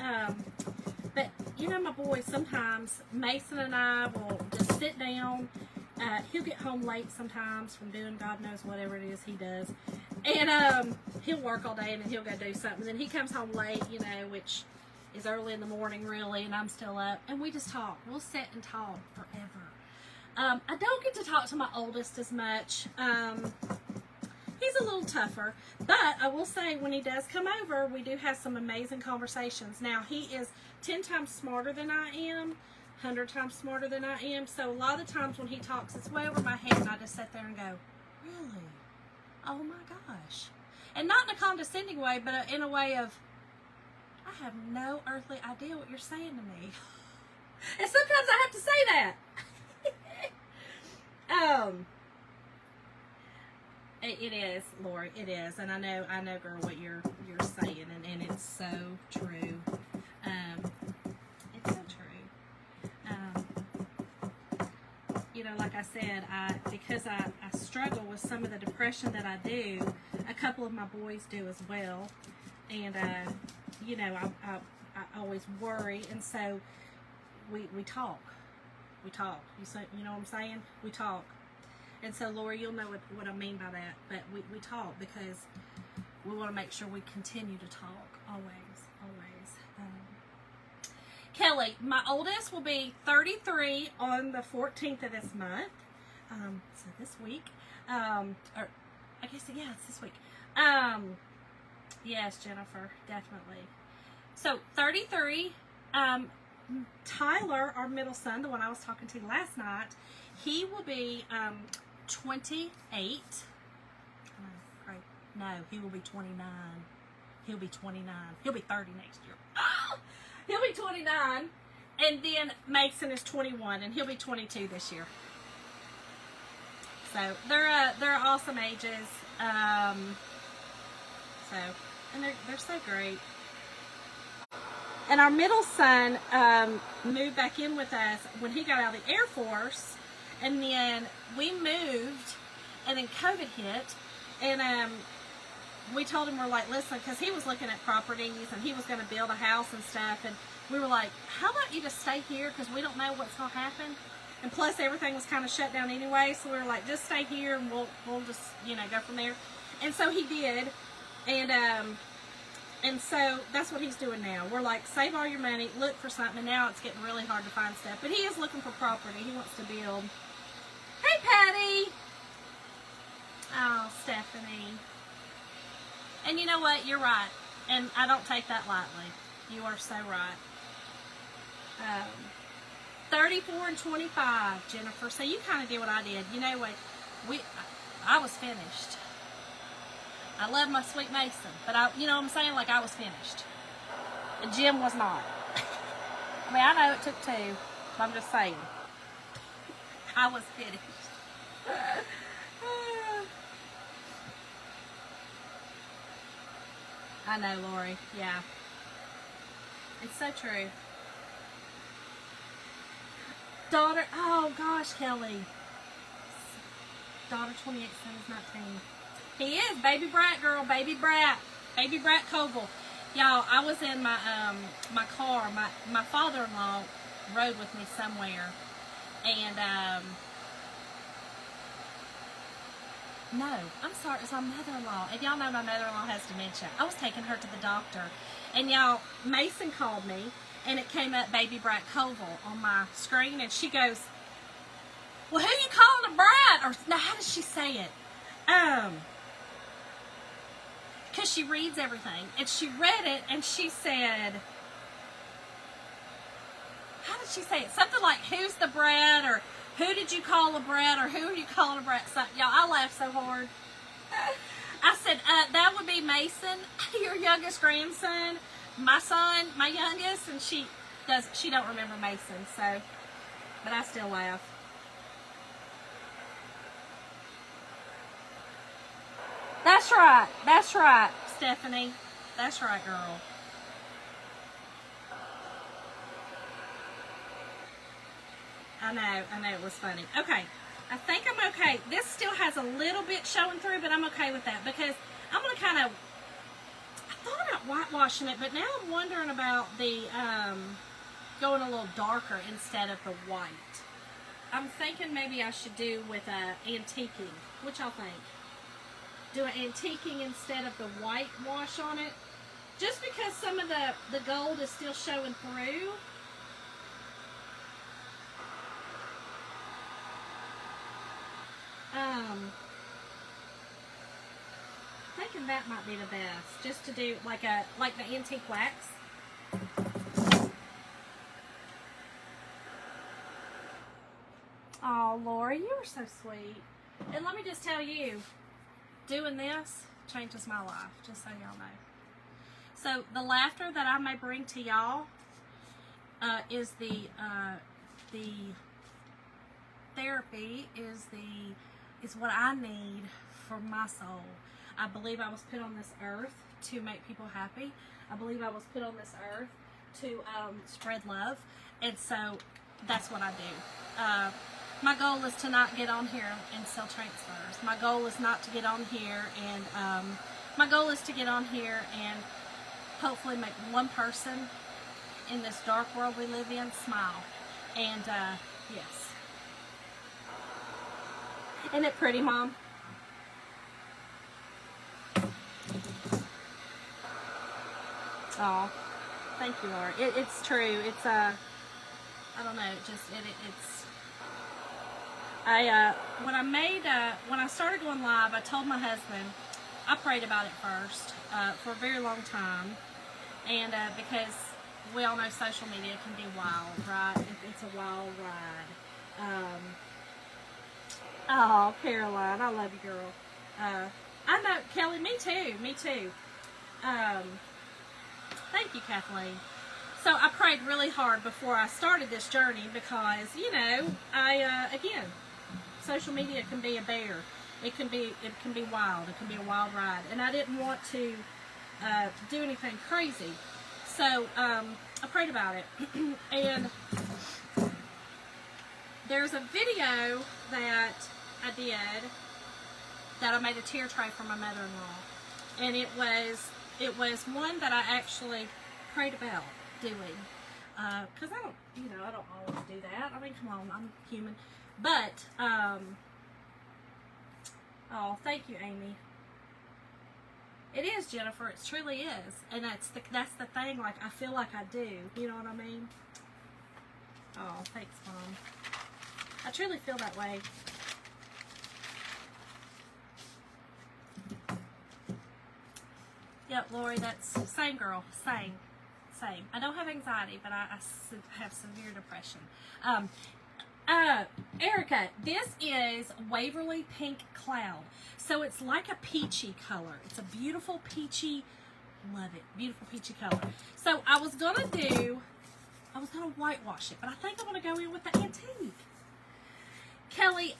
[SPEAKER 1] But, you know, my boys, sometimes Mason and I will just sit down. He'll get home late sometimes from doing God knows whatever it is he does. And he'll work all day and then he'll go do something. And then he comes home late, you know, which is early in the morning, really, and I'm still up. And we just talk. We'll sit and talk forever. I don't get to talk to my oldest as much. He's a little tougher, but I will say when he does come over, we do have some amazing conversations. Now, he is 10 times smarter than I am, 100 times smarter than I am, so a lot of the times when he talks, it's way over my head, and I just sit there and go, really? Oh my gosh. And not in a condescending way, but in a way of, I have no earthly idea what you're saying to me. And sometimes I have to say that. It is, Lori. It is, and I know, girl, what you're saying, and it's so true. It's so true. You know, like I said, because I struggle with some of the depression that I do. A couple of my boys do as well, and you know, I always worry, and so we talk. We talk. You know what I'm saying? We talk. And so, Lori, you'll know what I mean by that. But we talk because we want to make sure we continue to talk. Always. Kelly, my oldest will be 33 on the 14th of this month. So this week. Or I guess, yeah, it's this week. Yes, Jennifer, definitely. So, 33. Tyler, our middle son, the one I was talking to last night, he will be 28. No, he will be 29. He'll be 29. He'll be 30 next year. Oh, he'll be 29. And then Mason is 21, and he'll be 22 this year. So they're awesome ages. And they're so great. And our middle son moved back in with us when he got out of the Air Force. And then we moved, and then COVID hit. And we told him, we're like, listen, because he was looking at properties, and he was going to build a house and stuff. And we were like, how about you just stay here, because we don't know what's going to happen. And plus, everything was kind of shut down anyway. So we were like, just stay here, and we'll just, you know, go from there. And so he did. And so that's what he's doing now. We're like, save all your money, look for something. And now it's getting really hard to find stuff. But he is looking for property. He wants to build. Hey, Patty. Oh, Stephanie. And you know what? You're right. And I don't take that lightly. You are so right. 34 and 25, Jennifer. So you kind of did what I did. You know what? I was finished. I love my sweet Mason, but you know what I'm saying? Like, I was finished. And Jim was not. I mean, I know it took two, but I'm just saying. I was finished. I know, Lori. Yeah. It's so true. Daughter, oh gosh, Kelly. daughter 28, son is 19. He is baby brat girl, baby brat Koval. Y'all, I was in my my car. My father-in-law rode with me somewhere, and no, I'm sorry, it's my mother-in-law. And y'all know my mother-in-law has dementia. I was taking her to the doctor, and y'all, Mason called me, and it came up baby brat Koval on my screen, and she goes, "Well, who you calling a brat?" Or now, how does she say it? Because she reads everything, and she read it, and she said, how did she say it? Something like, "Who's the brat?" or "Who did you call a brat?" or "Who are you calling a brat?" So, y'all, I laughed so hard. I said, that would be Mason, your youngest grandson, my son, my youngest, and she don't remember Mason, so, but I still laugh. That's right, Stephanie. That's right, girl. I know, it was funny. Okay, I think I'm okay. This still has a little bit showing through, but I'm okay with that because I'm going to kind of, I thought about whitewashing it, but now I'm wondering about the, going a little darker instead of the white. I'm thinking maybe I should do with antiquing. What y'all think? Do an antiquing instead of the white wash on it. Just because some of the gold is still showing through. Thinking that might be the best. Just to do like the antique wax. Oh, Laura, you are so sweet. And let me just tell you, doing this changes my life, just so y'all know. So the laughter that I may bring to y'all is the therapy is what I need for my soul. I believe I was put on this earth to make people happy. I believe I was put on this earth to spread love, and so that's what I do. My goal is to not get on here and sell transfers. My goal is not to get on here and my goal is to get on here and hopefully make one person in this dark world we live in smile. And yes. Isn't it pretty, Mom? Oh, thank you, Laura. It's true. It's I don't know. It's. When I started going live, I told my husband, I prayed about it first for a very long time, and because we all know social media can be wild, right? It's a wild ride. Oh, Caroline, I love you, girl. I know, Kelly, me too. Thank you, Kathleen. So I prayed really hard before I started this journey because, you know, again, social media can be a bear. It can be wild. It can be a wild ride. And I didn't want to do anything crazy. So I prayed about it. And there's a video that I did that I made a tear tray for my mother-in-law. And it was one that I actually prayed about doing. Because I don't always do that. I mean, come on, I'm human. But, oh, thank you, Amy. It is, Jennifer. It truly is. And that's the thing, like, I feel like I do. You know what I mean? Oh, thanks, Mom. I truly feel that way. Yep, Lori, that's same girl. Same. I don't have anxiety, but I have severe depression. Erica, this is Waverly Pink Cloud. So it's like a peachy color. It's a beautiful peachy, love it, beautiful peachy color. So I was going to whitewash it, but I think I'm going to go in with the antique. Kelly,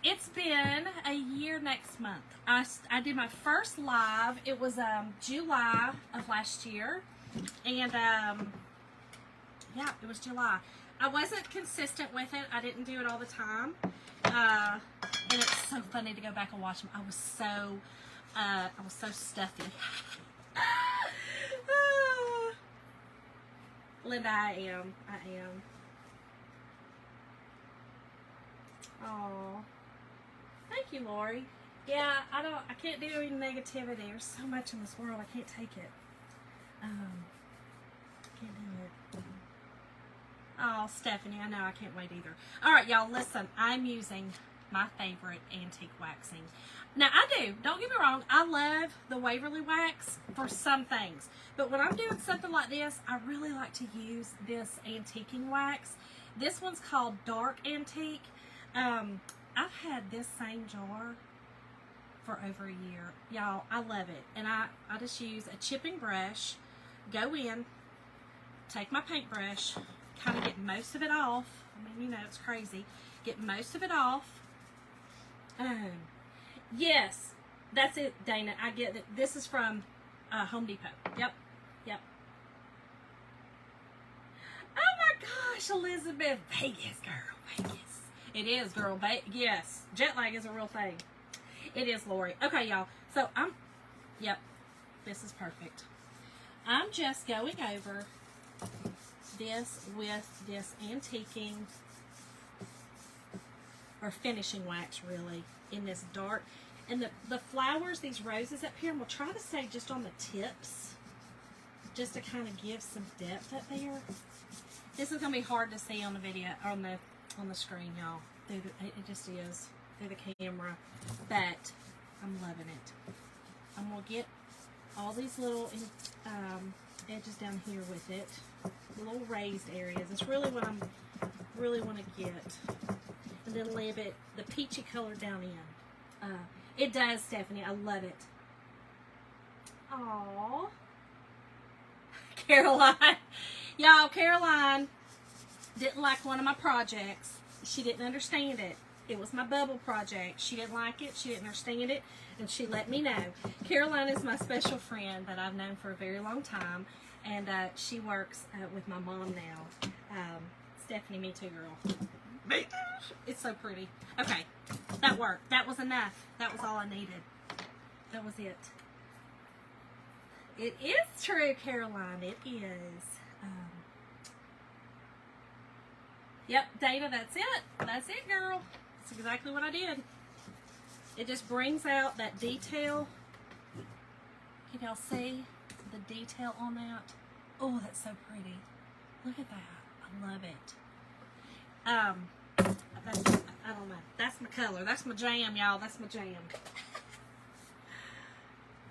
[SPEAKER 1] it's been a year next month. I did my first live. It was July of last year. And, yeah, it was July. I wasn't consistent with it. I didn't do it all the time. And it's so funny to go back and watch them. I was so stuffy. Linda, I am. Oh, thank you, Lori. Yeah, I can't do any negativity. There's so much in this world. I can't take it. Can't do it. Oh, Stephanie, I know. I can't wait either. All right, y'all, listen. I'm using my favorite antique waxing. Now, I do. Don't get me wrong. I love the Waverly wax for some things. But when I'm doing something like this, I really like to use this antiquing wax. This one's called Dark Antique. I've had this same jar for over a year. Y'all, I love it. And I just use a chipping brush, go in, take my paintbrush, kind of get most of it off. I mean, you know, it's crazy. Get most of it off. Yes, that's it, Dana. I get that. This is from Home Depot. Yep. Oh my gosh, Elizabeth. Vegas, girl. Vegas. It is, girl. Yes. Jet lag is a real thing. It is, Lori. Okay, y'all. So, yep. This is perfect. I'm just going over this with this antiquing or finishing wax, really, in this dark. And the flowers, these roses up here, and we'll try to stay just on the tips, just to kind of give some depth up there. This is going to be hard to see on the video, on the screen, y'all. It just is through the camera, but I'm loving it. I'm going to get all these little edges down here with it, little raised areas. It's really what I'm really want to get, and then leave it the peachy color down in. It does, Stephanie. I love it. Aww. Caroline. Y'all, Caroline didn't like one of my projects. She didn't understand it. It was my bubble project. She didn't like it. She didn't understand it. And she let me know. Caroline is my special friend that I've known for a very long time. And she works with my mom now. Stephanie, me too, girl. Me too. It's so pretty. Okay. That worked. That was enough. That was all I needed. That was it. It is true, Caroline. It is. Yep, Dana, that's it. That's it, girl. That's exactly what I did. It just brings out that detail. Can y'all see the detail on that? Oh, that's so pretty. Look at that. I love it. I don't know. That's my color. That's my jam, y'all. That's my jam.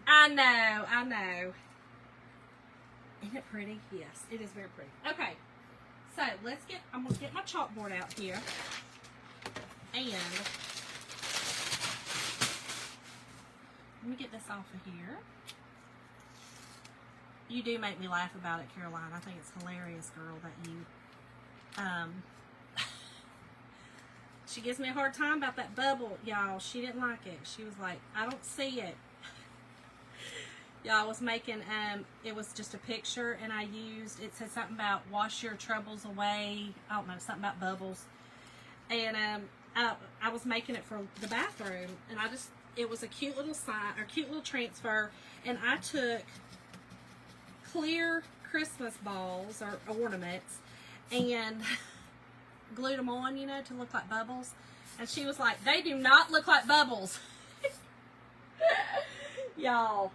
[SPEAKER 1] I know. Isn't it pretty? Yes, it is very pretty. Okay, so I'm going to get my chalkboard out here. And let me get this off of here. You do make me laugh about it, Caroline. I think it's hilarious, girl, that you, she gives me a hard time about that bubble, y'all. She didn't like it. She was like, I don't see it. Y'all, I was making, it was just a picture, and I used, it said something about wash your troubles away. I don't know, something about bubbles. And I was making it for the bathroom, and it was a cute little sign, or cute little transfer, and I took clear Christmas balls, or ornaments, and glued them on, you know, to look like bubbles. And she was like, they do not look like bubbles. Y'all,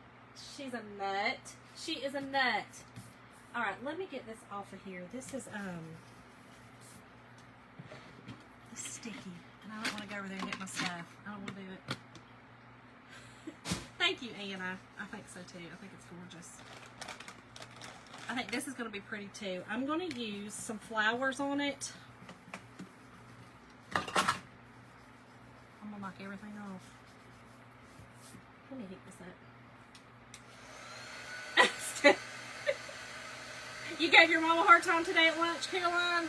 [SPEAKER 1] she's a nut. She is a nut. All right, let me get this off of here. This is sticky, and I don't want to go over there and get my stuff. I don't want to do it. Thank you, Anna. I think so too. I think it's gorgeous. I think this is going to be pretty too. I'm going to use some flowers on it. I'm going to knock everything off. Let me heat this up. You gave your mom a hard time today at lunch, Caroline?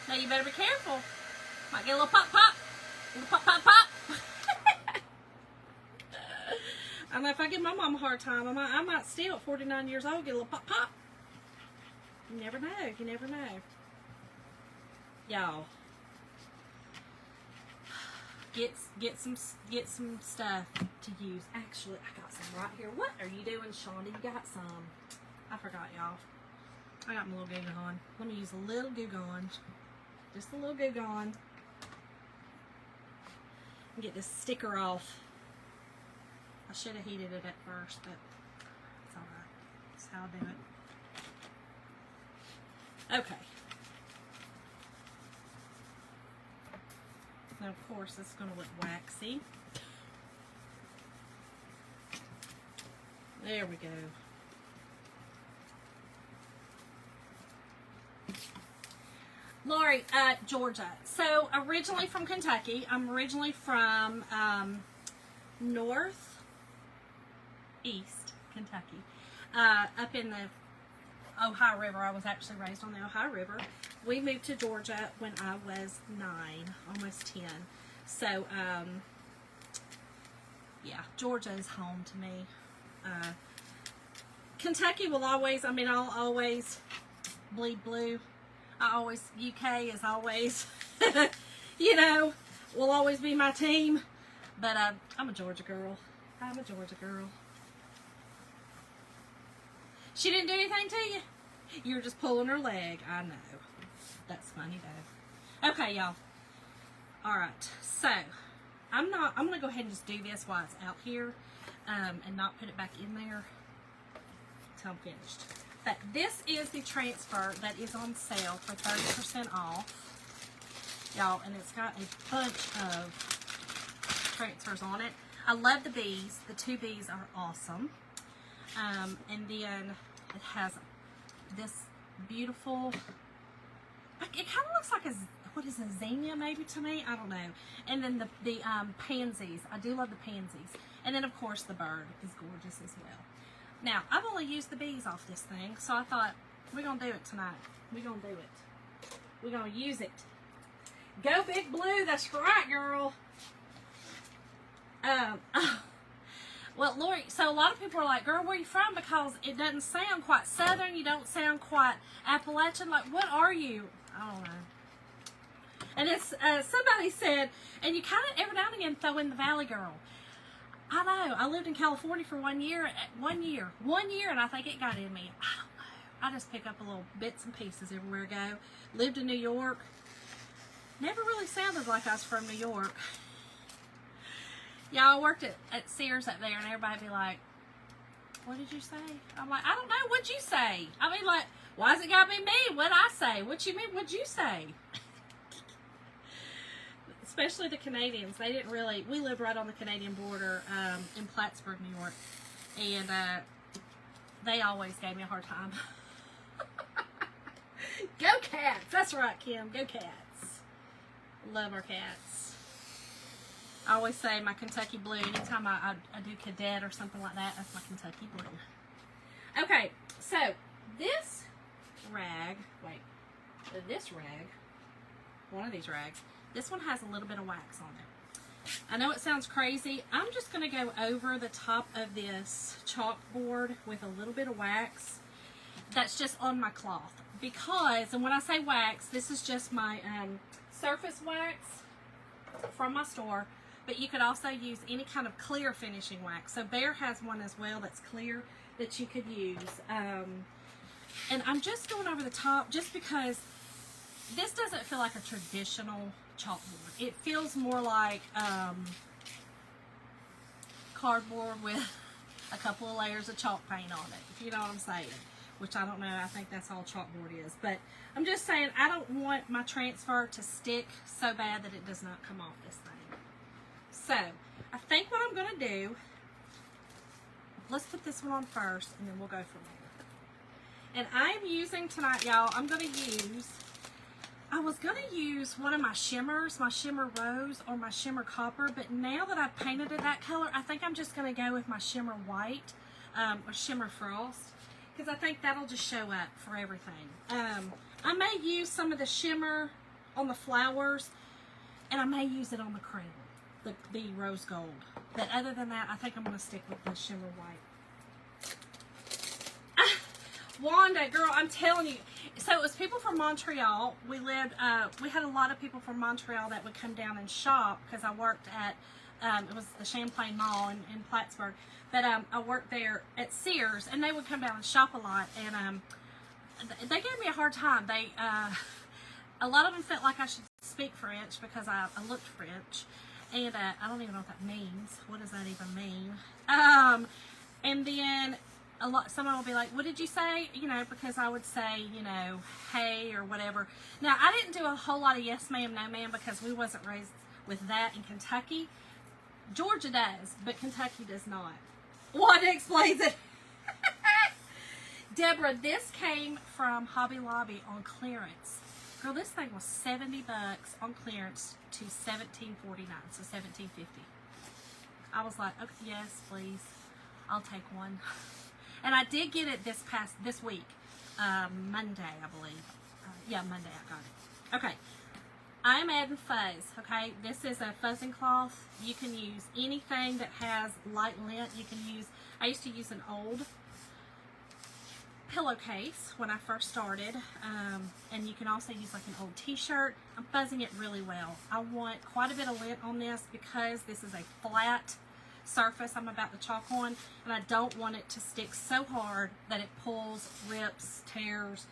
[SPEAKER 1] Now you better be careful. Might get a little pop pop. A little pop pop pop. I know if I give my mom a hard time, I might still at 49 years old get a little pop pop. You never know. You never know. Y'all. get some stuff to use. Actually, I got some right here. What are you doing, Shawnee? You got some? I forgot, y'all. I got my little Goo Gone. Let me use a little Goo Gone. Just a little Goo Gone. And get this sticker off. I should have heated it at first, but it's alright. That's how I do it. Okay. Now, of course, it's going to look waxy. There we go. Lori, Georgia. So, originally from Kentucky. I'm originally from northeast Kentucky. Up in the Ohio River. I was actually raised on the Ohio River. We moved to Georgia when I was 9, almost 10. So, yeah, Georgia is home to me. Kentucky will always, I'll always bleed blue. UK is always, will always be my team. But I'm a Georgia girl. I'm a Georgia girl. She didn't do anything to you? You were just pulling her leg. I know. That's funny though. Okay, y'all. Alright, so I'm gonna go ahead and just do this while it's out here, and not put it back in there until I'm finished. But this is the transfer that is on sale for 30% off. Y'all, and it's got a bunch of transfers on it. I love the bees. The 2 bees are awesome. And then it has this beautiful, it kind of looks like what is a zinnia maybe to me? I don't know. And then the pansies. I do love the pansies. And then, of course, the bird is gorgeous as well. Now, I've only used the bees off this thing, so I thought, we're going to do it tonight. We're going to do it. We're going to use it. Go Big Blue. That's right, girl. Well, Lori, so a lot of people are like, girl, where are you from? Because it doesn't sound quite Southern. You don't sound quite Appalachian. Like, what are you? I don't know. And it's, somebody said, and you kind of every now and again throw in the Valley Girl. I know. I lived in California for 1 year. 1 year. 1 year, and I think it got in me. I don't know. I just pick up a little bits and pieces everywhere I go. Lived in New York. Never really sounded like I was from New York. Yeah, I worked at Sears up there, and everybody be like, what did you say? I'm like, I don't know. What'd you say? I mean, like, why's it gotta be me? What'd I say? What you mean? What'd you say? Especially the Canadians. They didn't really, we lived right on the Canadian border in Plattsburgh, New York. And they always gave me a hard time. Go Cats! That's right, Kim. Go Cats. Love our cats. I always say my Kentucky Blue. Anytime I do cadet or something like that, that's my Kentucky Blue. Okay, so this rag, one of these rags, this one has a little bit of wax on it. I know it sounds crazy. I'm just going to go over the top of this chalkboard with a little bit of wax that's just on my cloth. Because, and when I say wax, this is just my surface wax from my store. But you could also use any kind of clear finishing wax. So Behr has one as well that's clear that you could use. And I'm just going over the top just because this doesn't feel like a traditional chalkboard. It feels more like cardboard with a couple of layers of chalk paint on it, if you know what I'm saying. Which I don't know, I think that's all chalkboard is. But I'm just saying, I don't want my transfer to stick so bad that it does not come off this thing. So, I think what I'm going to do, let's put this one on first, and then we'll go from there. And I'm using tonight, y'all, I was going to use one of my shimmers, my shimmer rose or my shimmer copper, but now that I've painted it that color, I think I'm just going to go with my shimmer white or shimmer frost, because I think that'll just show up for everything. I may use some of the shimmer on the flowers, and I may use it on the cream, the rose gold. But other than that, I think I'm going to stick with the shimmer white. Wanda, girl, I'm telling you. So it was people from Montreal. We had a lot of people from Montreal that would come down and shop because I worked at, it was the Champlain Mall in Plattsburgh. But I worked there at Sears, and they would come down and shop a lot. And they gave me a hard time. A lot of them felt like I should speak French because I looked French. And I don't even know what that means. What does that even mean? And then someone will be like, what did you say? You know, because I would say, you know, hey or whatever. Now, I didn't do a whole lot of yes ma'am, no ma'am because we wasn't raised with that in Kentucky. Georgia does, but Kentucky does not. What explains it? Deborah, this came from Hobby Lobby on clearance. Girl, this thing was $70 on clearance to $17.49, so $17.50. I was like, okay, yes, please. I'll take one. And I did get it this week, Monday, I believe. Yeah, Monday I got it. Okay, I'm adding fuzz, okay? This is a fuzzing cloth. You can use anything that has light lint. I used to use an old pillowcase when I first started, and you can also use like an old t-shirt. I'm fuzzing it really well. I want quite a bit of lint on this because this is a flat surface I'm about to chalk on, and I don't want it to stick so hard that it pulls, rips, tears,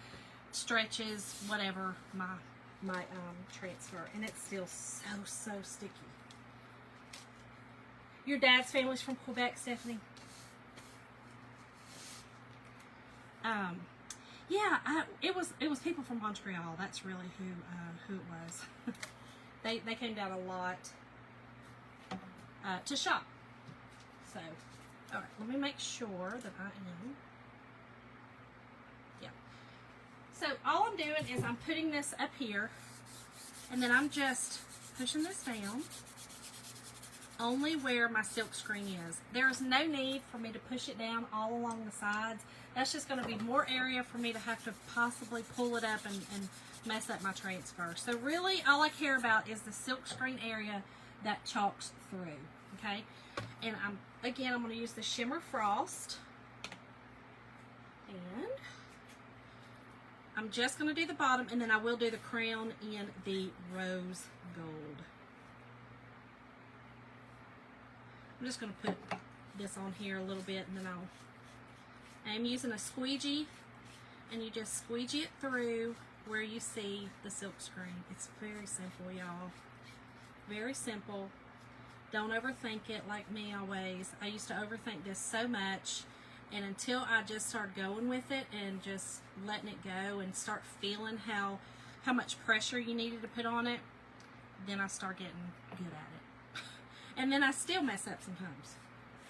[SPEAKER 1] stretches, whatever my transfer, and it's still so sticky. Your dad's family's from Quebec, Stephanie? Yeah, it was people from Montreal. That's really who it was. they came down a lot to shop. So, all right, let me make sure that I am. Yeah. So all I'm doing is I'm putting this up here, and then I'm just pushing this down only where my silk screen is. There is no need for me to push it down all along the sides. That's just going to be more area for me to have to possibly pull it up and mess up my transfer. So really all I care about is the silk screen area that chalks through, okay? And I'm going to use the Shimmer Frost, and I'm just going to do the bottom, and then I will do the crown in the rose gold. I'm just going to put this on here a little bit, and then I'm using a squeegee, and you just squeegee it through where you see the silk screen. It's very simple, y'all. Very simple. Don't overthink it like me always. I used to overthink this so much, and until I just started going with it and just letting it go and start feeling how much pressure you needed to put on it, then I start getting good at it. And then I still mess up sometimes.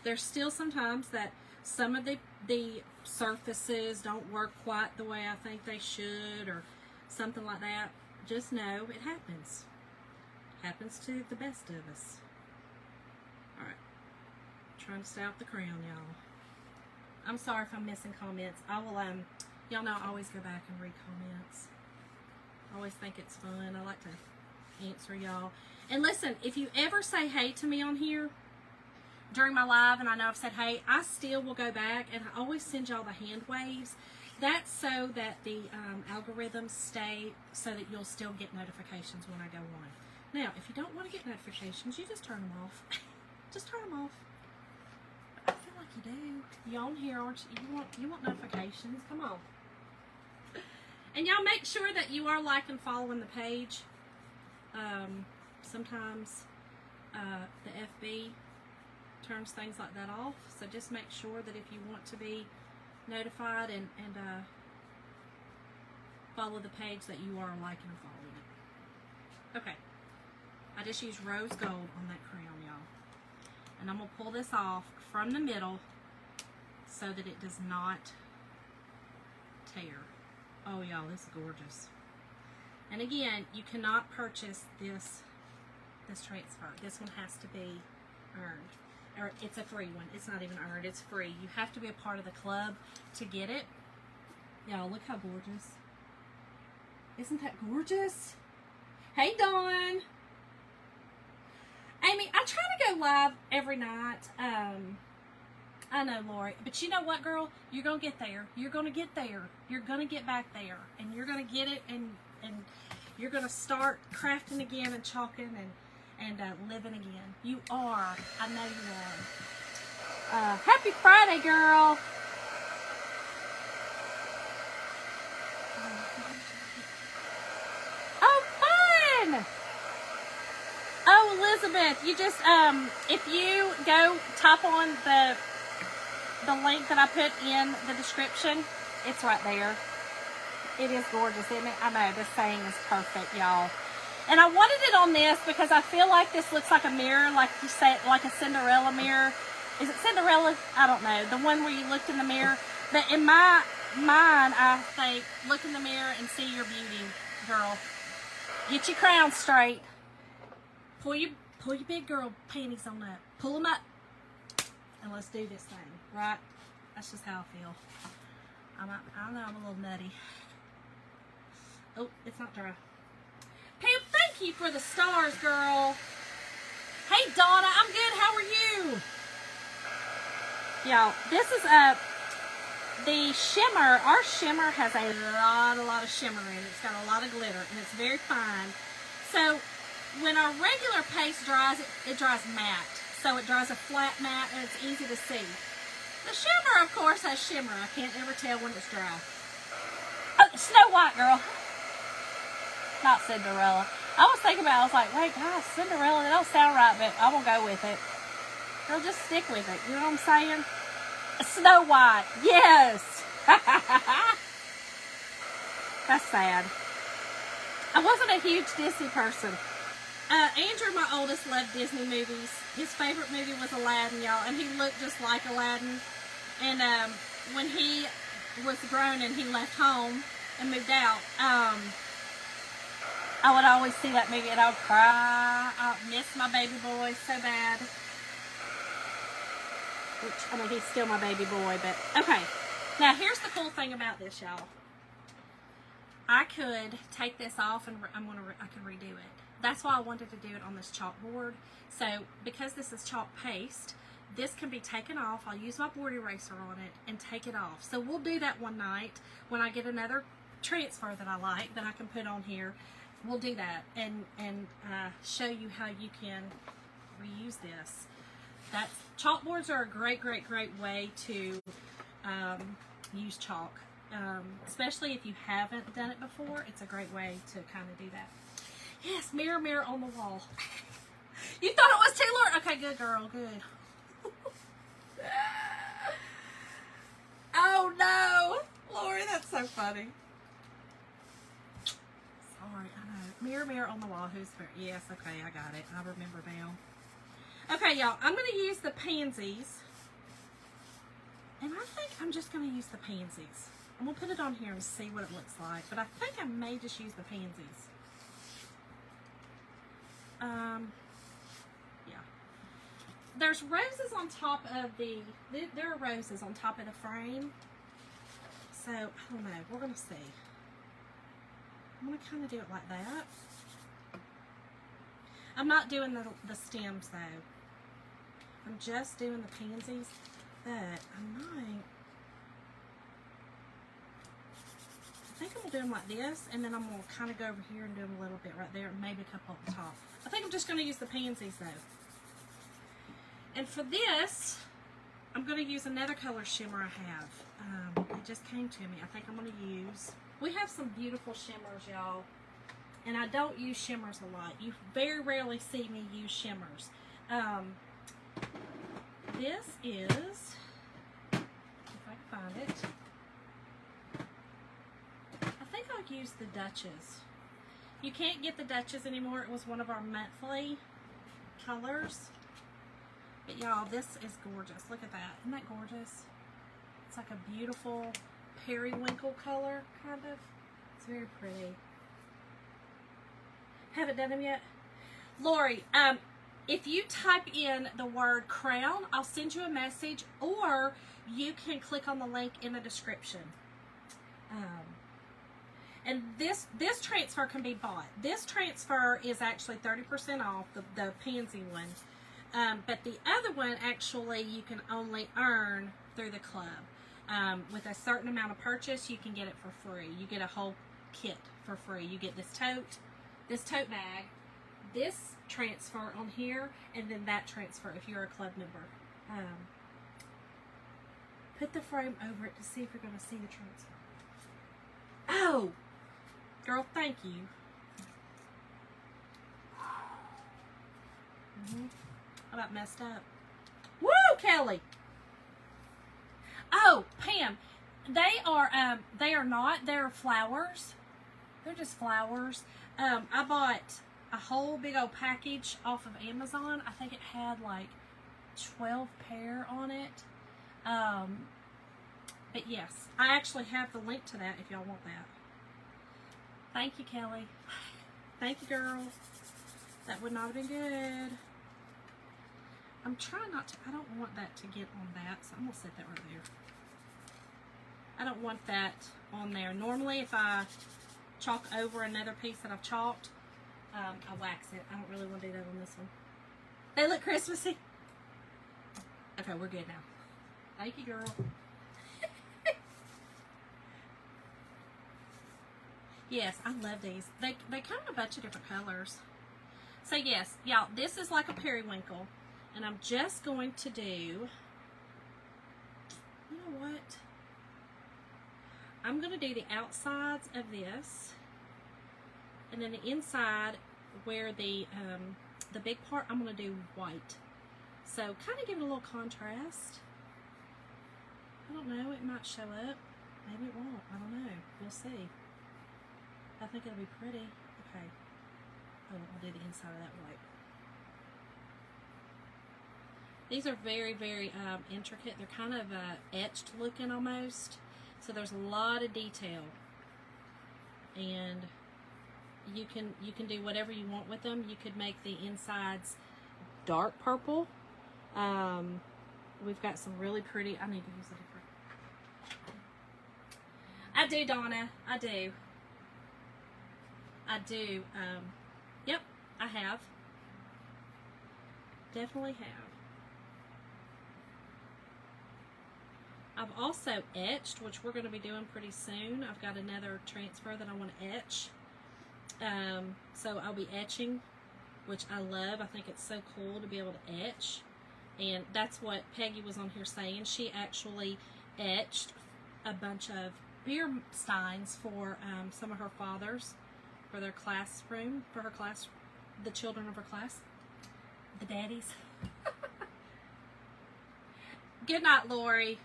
[SPEAKER 1] There's still sometimes that some of the surfaces don't work quite the way I think they should, or something like that. Just know it happens. Happens to the best of us. Alright. Trying to stay off the crown, y'all. I'm sorry if I'm missing comments. I will, y'all know I always go back and read comments. I always think it's fun. I like to answer y'all. And listen, if you ever say hey to me on here during my live, and I know I've said hey, I still will go back, and I always send y'all the hand waves. That's so that the algorithms stay, so that you'll still get notifications when I go on. Now, if you don't want to get notifications, you just turn them off. Just turn them off. I feel like you do. You on here, aren't you? You want notifications? Come on. And y'all make sure that you are liking, following the page. Sometimes the FB turns things like that off, so just make sure that if you want to be notified and follow the page, that you are liking and following it. Okay, I just used rose gold on that crown, y'all, and I'm gonna pull this off from the middle so that it does not tear. Oh y'all, this is gorgeous. And again, you cannot purchase this transfer. This one has to be earned. Or it's a free one. It's not even earned. It's free. You have to be a part of the club to get it. Y'all, look how gorgeous. Isn't that gorgeous? Hey, Dawn. Amy, I try to go live every night. I know, Lori. But you know what, girl? You're going to get there. You're going to get there. You're going to get back there. And you're going to get it, and you're going to start crafting again and chalking and living again. You are. I know you are. Happy Friday, girl. Oh, fun! Oh, Elizabeth, you just, if you go tap on the link that I put in the description, it's right there. It is gorgeous, isn't it? I know, this thing is perfect, y'all. And I wanted it on this because I feel like this looks like a mirror, like you said, like a Cinderella mirror. Is it Cinderella? I don't know. The one where you looked in the mirror. But in my mind, I think, look in the mirror and see your beauty, girl. Get your crown straight. Pull your big girl panties on up. Pull them up. And let's do this thing, right? That's just how I feel. I know I'm a little nutty. Oh, it's not dry. Pam, thank you for the stars, girl. Hey, Donna, I'm good. How are you? Y'all, this is the shimmer. Our shimmer has a lot of shimmer in it. It's got a lot of glitter, and it's very fine. So when our regular paste dries, it dries matte. So it dries a flat matte, and it's easy to see. The shimmer, of course, has shimmer. I can't ever tell when it's dry. Oh, Snow White, girl. Not Cinderella. I was thinking about it. I was like, wait, gosh, Cinderella, that don't sound right, but I will go with it. Girl, just stick with it. You know what I'm saying? Snow White. Yes. That's sad. I wasn't a huge Disney person. Andrew, my oldest, loved Disney movies. His favorite movie was Aladdin, y'all, and he looked just like Aladdin. And when he was grown and he left home and moved out, I would always see that movie and I would cry. I miss my baby boy so bad. Which, I mean, he's still my baby boy, but okay. Now, here's the cool thing about this, y'all. I could take this off and I could redo it. That's why I wanted to do it on this chalkboard. So, because this is chalk paste, this can be taken off. I'll use my board eraser on it and take it off. So, we'll do that one night when I get another transfer that I like that I can put on here. We'll do that and show you how you can reuse this. Chalkboards are a great way to use chalk. Especially if you haven't done it before, it's a great way to kind of do that. Yes, mirror, mirror on the wall. You thought it was too Lord? Okay, good girl, good. Oh no, Lori, that's so funny. Sorry, I know. Mirror, mirror on the wall. Who's fair? Yes, okay, I got it. I remember now. Okay, y'all, I'm going to use the pansies. And I think I'm just going to use the pansies. I'm going to put it on here and see what it looks like. But I think I may just use the pansies. Yeah. There's roses on top of there are roses on top of the frame. So, I don't know. We're going to see. I'm going to kind of do it like that. I'm not doing the stems, though. I'm just doing the pansies. But I think I'm going to do them like this, and then I'm going to kind of go over here and do them a little bit right there, and maybe a couple at the top. I think I'm just going to use the pansies, though. And for this, I'm going to use another color shimmer I have. It just came to me. I think I'm going to use... We have some beautiful shimmers, y'all. And I don't use shimmers a lot. You very rarely see me use shimmers. This is... If I can find it... I think I'll use the Duchess. You can't get the Duchess anymore. It was one of our monthly colors. But y'all, this is gorgeous. Look at that. Isn't that gorgeous? It's like a beautiful periwinkle color, kind of. It's very pretty. Haven't done them yet? Lori, if you type in the word crown, I'll send you a message, or you can click on the link in the description. And this transfer can be bought. This transfer is actually 30% off, the pansy one. But the other one, actually, you can only earn through the club. With a certain amount of purchase, you can get it for free. You get a whole kit for free. You get this tote bag, this transfer on here, and then that transfer if you're a club member. Put the frame over it to see if you're going to see the transfer. Oh! Girl, thank you. I about messed up. Woo, Kelly! Oh, Pam, they are not. They're flowers. They're just flowers. I bought a whole big old package off of Amazon. I think it had like 12 pair on it. But yes, I actually have the link to that if y'all want that. Thank you, Kelly. Thank you, girl. That would not have been good. I'm trying not to, I don't want that to get on that, so I'm going to set that right there. I don't want that on there. Normally, if I chalk over another piece that I've chalked, I wax it. I don't really want to do that on this one. They look Christmassy. Okay, we're good now. Thank you, girl. Yes, I love these. They come in a bunch of different colors. So yes, y'all, this is like a periwinkle. And I'm just going to do, you know what? I'm going to do the outsides of this. And then the inside where the big part, I'm going to do white. So kind of give it a little contrast. I don't know, it might show up. Maybe it won't. I don't know. We'll see. I think it'll be pretty. Okay. Oh, I'll do the inside of that white. These are very, very intricate. They're kind of etched looking almost. So there's a lot of detail. And you can do whatever you want with them. You could make the insides dark purple. We've got some really pretty, I need to use a different. I do, Donna. I do. I do. Yep, I have. Definitely have. I've also etched, which we're going to be doing pretty soon. I've got another transfer that I want to etch. So I'll be etching, which I love. I think it's so cool to be able to etch. And that's what Peggy was on here saying. She actually etched a bunch of beer steins for some of her fathers, for their classroom, for her class, the children of her class, the daddies. Good night, Lori.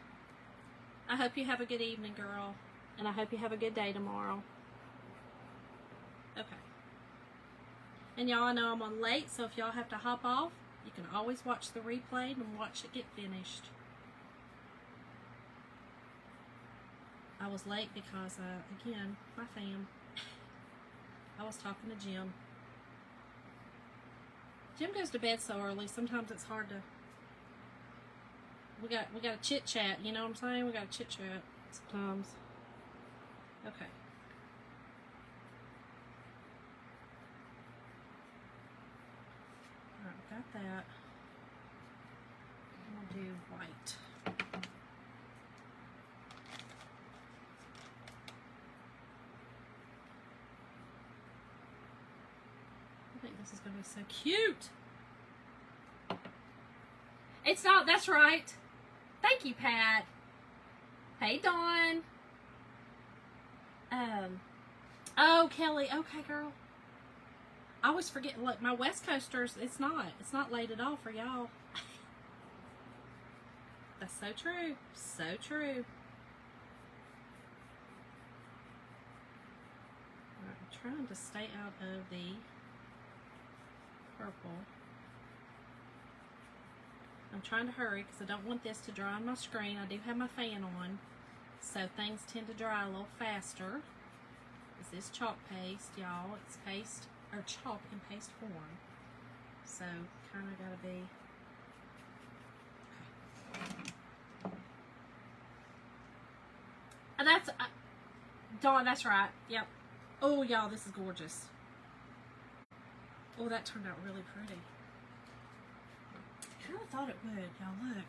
[SPEAKER 1] I hope you have a good evening, girl. And I hope you have a good day tomorrow. Okay. And y'all, I know I'm on late, so if y'all have to hop off, you can always watch the replay and watch it get finished. I was late because, again, my fam. I was talking to Jim. Jim goes to bed so early, sometimes it's hard to... We got to chit chat, you know what I'm saying? We got to chit chat sometimes. Okay. Alright, got that. We'll do white. I think this is going to be so cute. It's not, that's right. Thank you, Pat. Hey, Dawn. Oh, Kelly. Okay, girl. I always forget, look, my West Coasters, it's not late at all for y'all. That's so true. So true. Alright, I'm trying to stay out of the purple. I'm trying to hurry because I don't want this to dry on my screen. I do have my fan on, so things tend to dry a little faster. This is chalk paste, y'all. It's paste, or chalk in paste form. So, kind of got to be... Okay. And that's... Dawn, that's right. Yep. Oh, y'all, this is gorgeous. Oh, that turned out really pretty. kind of thought it would. Y'all, look.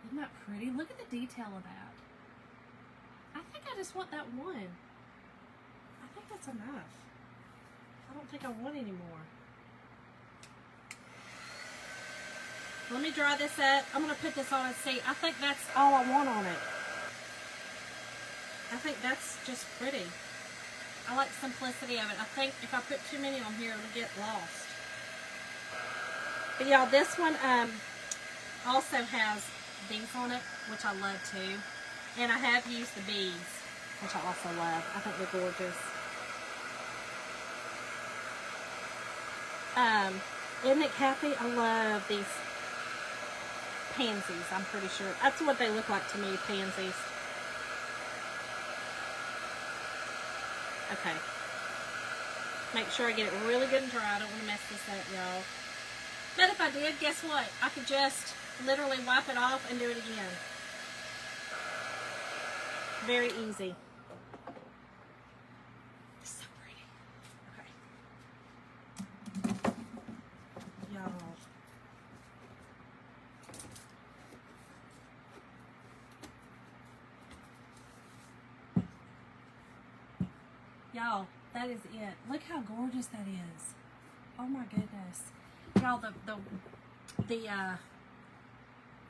[SPEAKER 1] Isn't that pretty? Look at the detail of that. I think I just want that one. I think that's enough. I don't think I want any more. Let me dry this up. I'm going to put this on and see. I think that's all I want on it. I think that's just pretty. I like the simplicity of it. I think if I put too many on here, it'll get lost. But y'all, this one also has these on it, which I love too. And I have used the bees, which I also love. I think they're gorgeous. Isn't it, Kathy? I love these pansies, I'm pretty sure. That's what they look like to me, pansies. Okay. Make sure I get it really good and dry. I don't want to mess this up, y'all. But if I did, guess what? I could just literally wipe it off and do it again. Very easy. It's so pretty. Okay. Y'all. Y'all, that is it. Look how gorgeous that is. Oh my goodness. Y'all, the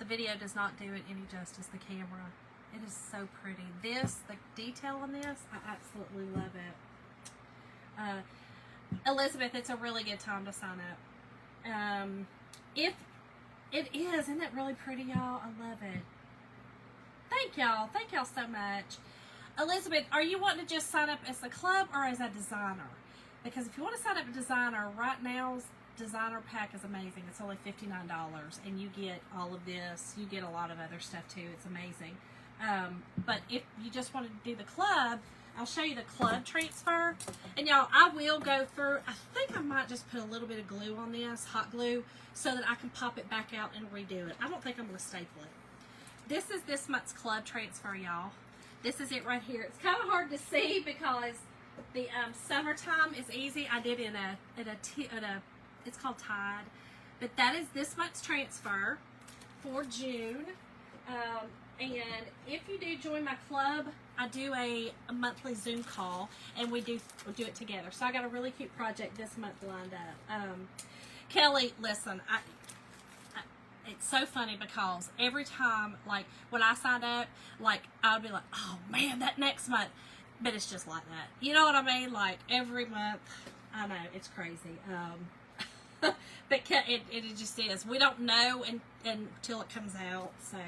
[SPEAKER 1] video does not do it any justice, the camera. It is so pretty. This, the detail on this, I absolutely love it. Elizabeth, it's a really good time to sign up. If it is, isn't it really pretty, y'all? I love it. Thank y'all. Thank y'all so much. Elizabeth, are you wanting to just sign up as a club or as a designer? Because if you want to sign up as a designer, right now's designer pack is amazing. It's only $59, and you get all of this. You get a lot of other stuff too. It's amazing. But if you just want to do the club, I'll show you the club transfer. And y'all, I will go through, I think I might just put a little bit of glue on this, hot glue, so that I can pop it back out and redo it. I don't think I'm going to staple it. This is this month's club transfer, y'all. This is it right here. It's kind of hard to see because the summertime is easy. I did in a it's called Tide. But that is this month's transfer for June. And if you do join my club, I do a monthly Zoom call, and we'll do it together. So I got a really cute project this month lined up. Kelly, listen, it's so funny because every time, like, when I signed up, like, I would be like, oh, man, that next month. But it's just like that. You know what I mean? Like, every month, I know, it's crazy. But it just is. We don't know until it comes out, so...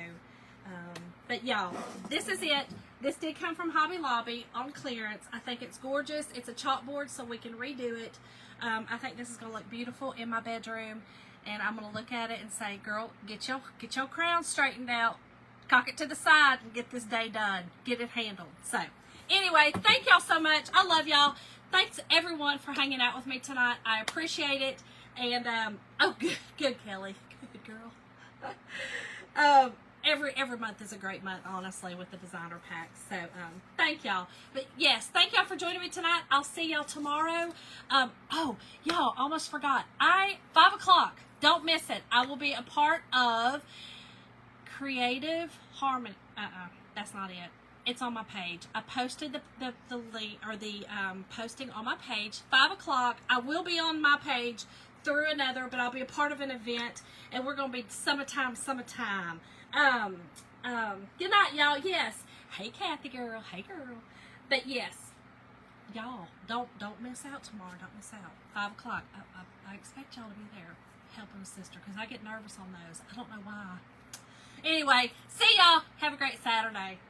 [SPEAKER 1] but y'all, this is it. This did come from Hobby Lobby on clearance. I think it's gorgeous. It's a chalkboard, so we can redo it. I think this is going to look beautiful in my bedroom, and I'm going to look at it and say, girl, get your crown straightened out, cock it to the side, and get this day done. Get it handled. So, anyway, thank y'all so much. I love y'all. Thanks, everyone, for hanging out with me tonight. I appreciate it. And, oh, good, Kelly. Good girl. Every month is a great month, honestly, with the designer packs. So, thank y'all. But, yes, thank y'all for joining me tonight. I'll see y'all tomorrow. Oh, y'all, almost forgot. 5 o'clock, don't miss it. I will be a part of Creative Harmony. That's not it. It's on my page. I posted the link, or the posting on my page. 5 o'clock, I will be on my page through another, but I'll be a part of an event, and we're going to be summertime. Good night, y'all. Yes. Hey, Kathy girl. Hey, girl. But yes, y'all, don't miss out tomorrow. Don't miss out. 5 o'clock. I expect y'all to be there helping a sister, because I get nervous on those. I don't know why. Anyway, see y'all. Have a great Saturday.